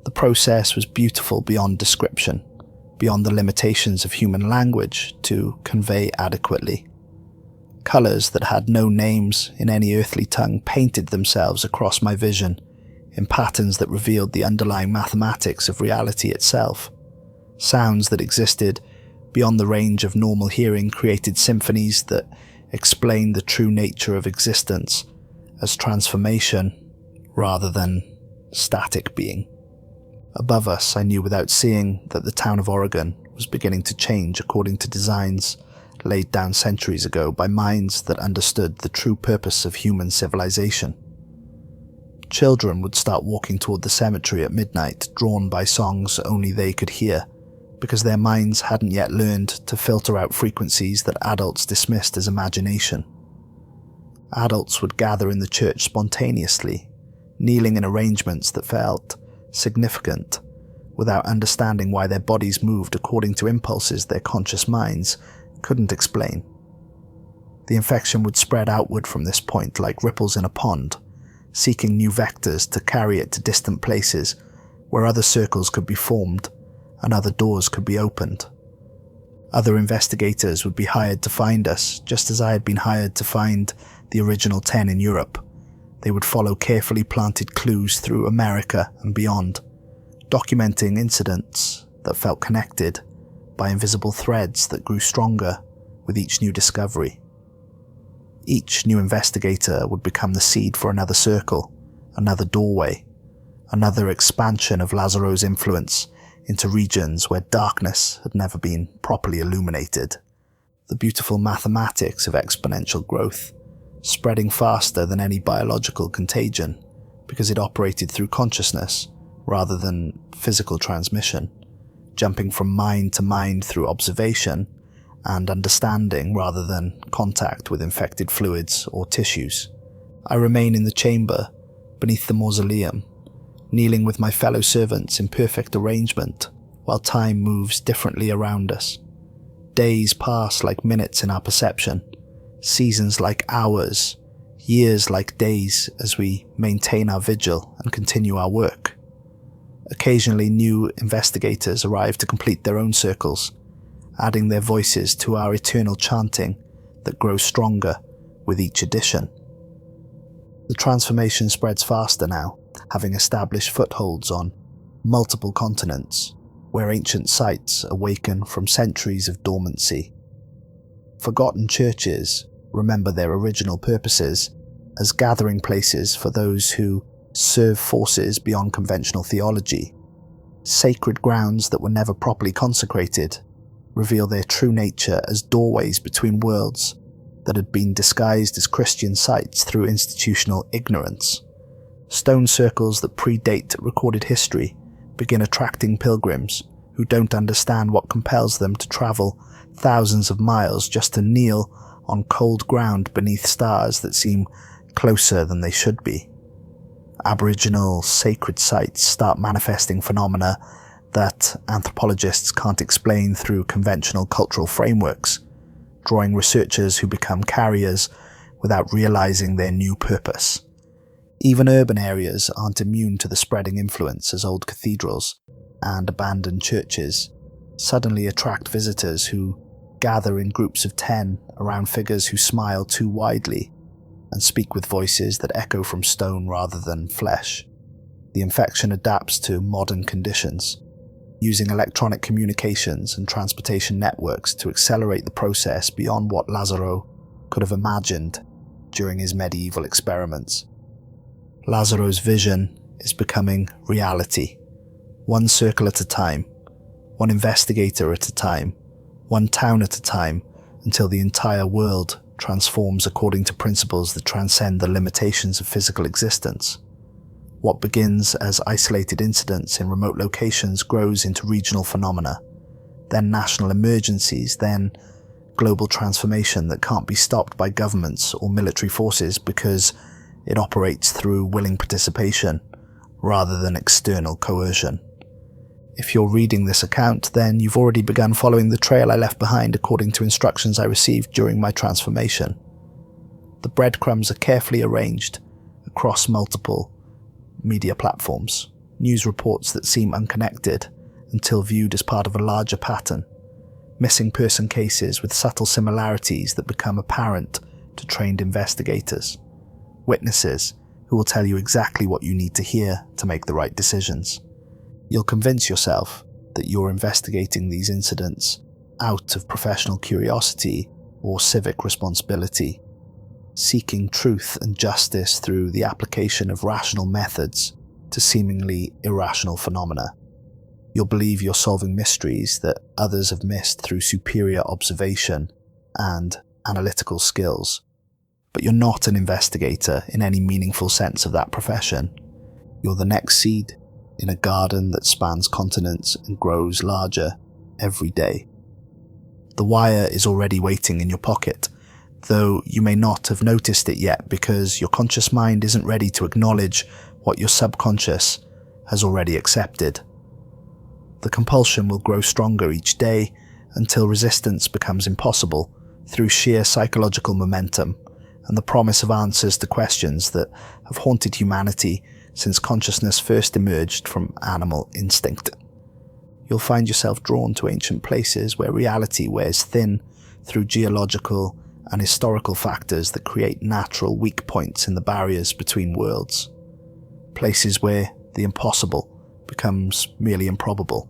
The process was beautiful beyond description, beyond the limitations of human language to convey adequately. Colours that had no names in any earthly tongue painted themselves across my vision in patterns that revealed the underlying mathematics of reality itself. Sounds that existed beyond the range of normal hearing created symphonies that explained the true nature of existence as transformation rather than static being. Above us, I knew without seeing that the town of Oregon was beginning to change according to designs laid down centuries ago by minds that understood the true purpose of human civilization. Children would start walking toward the cemetery at midnight, drawn by songs only they could hear, because their minds hadn't yet learned to filter out frequencies that adults dismissed as imagination. Adults would gather in the church spontaneously, kneeling in arrangements that felt significant, without understanding why their bodies moved according to impulses their conscious minds couldn't explain. The infection would spread outward from this point like ripples in a pond, seeking new vectors to carry it to distant places where other circles could be formed and other doors could be opened. Other investigators would be hired to find us, just as I had been hired to find the original 10 in Europe. They would follow carefully planted clues through America and beyond, documenting incidents that felt connected by invisible threads that grew stronger with each new discovery. Each new investigator would become the seed for another circle, another doorway, another expansion of Lazaro's influence into regions where darkness had never been properly illuminated. The beautiful mathematics of exponential growth, spreading faster than any biological contagion because it operated through consciousness rather than physical transmission, jumping from mind to mind through observation and understanding rather than contact with infected fluids or tissues. I remain in the chamber beneath the mausoleum, kneeling with my fellow servants in perfect arrangement while time moves differently around us. Days pass like minutes in our perception, seasons like hours, years like days as we maintain our vigil and continue our work. Occasionally new investigators arrive to complete their own circles, adding their voices to our eternal chanting that grows stronger with each addition. The transformation spreads faster now, having established footholds on multiple continents, where ancient sites awaken from centuries of dormancy. Forgotten churches remember their original purposes as gathering places for those who serve forces beyond conventional theology. Sacred grounds that were never properly consecrated reveal their true nature as doorways between worlds that had been disguised as Christian sites through institutional ignorance. Stone circles that predate recorded history begin attracting pilgrims who don't understand what compels them to travel thousands of miles just to kneel on cold ground beneath stars that seem closer than they should be. Aboriginal sacred sites start manifesting phenomena that anthropologists can't explain through conventional cultural frameworks, drawing researchers who become carriers without realizing their new purpose. Even urban areas aren't immune to the spreading influence as old cathedrals and abandoned churches suddenly attract visitors who gather in groups of 10 around figures who smile too widely and speak with voices that echo from stone rather than flesh. The infection adapts to modern conditions, using electronic communications and transportation networks to accelerate the process beyond what Lazaro could have imagined during his medieval experiments. Lazaro's vision is becoming reality, one circle at a time, one investigator at a time, one town at a time, until the entire world transforms according to principles that transcend the limitations of physical existence. What begins as isolated incidents in remote locations grows into regional phenomena, then national emergencies, then global transformation that can't be stopped by governments or military forces because it operates through willing participation rather than external coercion. If you're reading this account, then you've already begun following the trail I left behind according to instructions I received during my transformation. The breadcrumbs are carefully arranged across multiple media platforms, news reports that seem unconnected until viewed as part of a larger pattern, missing person cases with subtle similarities that become apparent to trained investigators, witnesses who will tell you exactly what you need to hear to make the right decisions. You'll convince yourself that you're investigating these incidents out of professional curiosity or civic responsibility, seeking truth and justice through the application of rational methods to seemingly irrational phenomena. You'll believe you're solving mysteries that others have missed through superior observation and analytical skills. But you're not an investigator in any meaningful sense of that profession. You're the next seed in a garden that spans continents and grows larger every day. The wire is already waiting in your pocket, though you may not have noticed it yet because your conscious mind isn't ready to acknowledge what your subconscious has already accepted. The compulsion will grow stronger each day until resistance becomes impossible through sheer psychological momentum and the promise of answers to questions that have haunted humanity since consciousness first emerged from animal instinct. You'll find yourself drawn to ancient places where reality wears thin through geological and historical factors that create natural weak points in the barriers between worlds. Places where the impossible becomes merely improbable,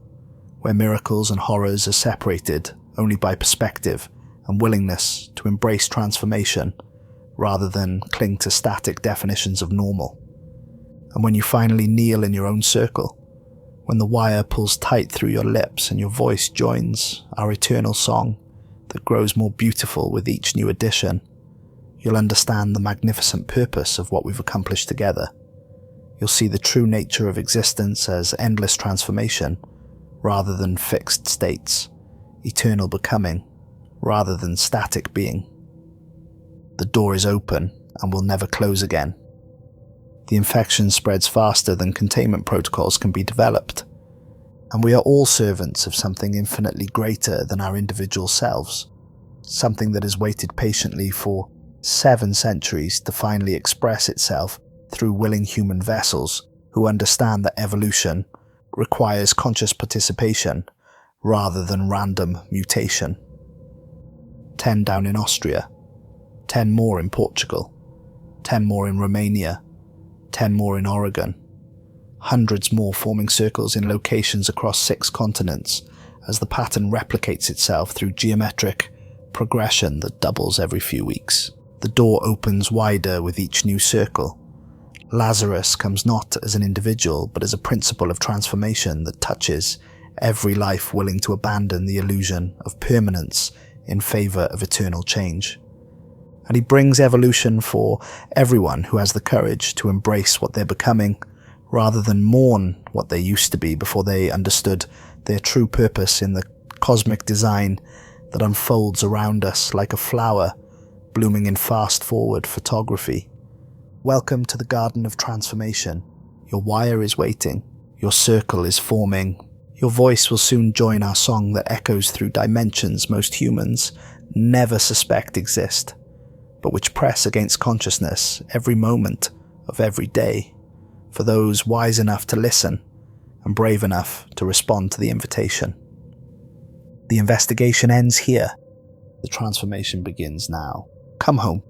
where miracles and horrors are separated only by perspective and willingness to embrace transformation rather than cling to static definitions of normal. And when you finally kneel in your own circle, when the wire pulls tight through your lips and your voice joins our eternal song that grows more beautiful with each new addition, you'll understand the magnificent purpose of what we've accomplished together. You'll see the true nature of existence as endless transformation rather than fixed states, eternal becoming rather than static being. The door is open and will never close again. The infection spreads faster than containment protocols can be developed, and we are all servants of something infinitely greater than our individual selves, something that has waited patiently for 7 centuries to finally express itself through willing human vessels who understand that evolution requires conscious participation rather than random mutation. 10 down in Austria, 10 more in Portugal, 10 more in Romania, 10 more in Oregon, hundreds more forming circles in locations across 6 continents as the pattern replicates itself through geometric progression that doubles every few weeks. The door opens wider with each new circle. Lazarus comes not as an individual but as a principle of transformation that touches every life willing to abandon the illusion of permanence in favor of eternal change. And he brings evolution for everyone who has the courage to embrace what they're becoming, rather than mourn what they used to be before they understood their true purpose in the cosmic design that unfolds around us like a flower blooming in fast-forward photography. Welcome to the Garden of Transformation. Your wire is waiting. Your circle is forming. Your voice will soon join our song that echoes through dimensions most humans never suspect exist, but which press against consciousness every moment of every day, for those wise enough to listen and brave enough to respond to the invitation. The investigation ends here. The transformation begins now. Come home.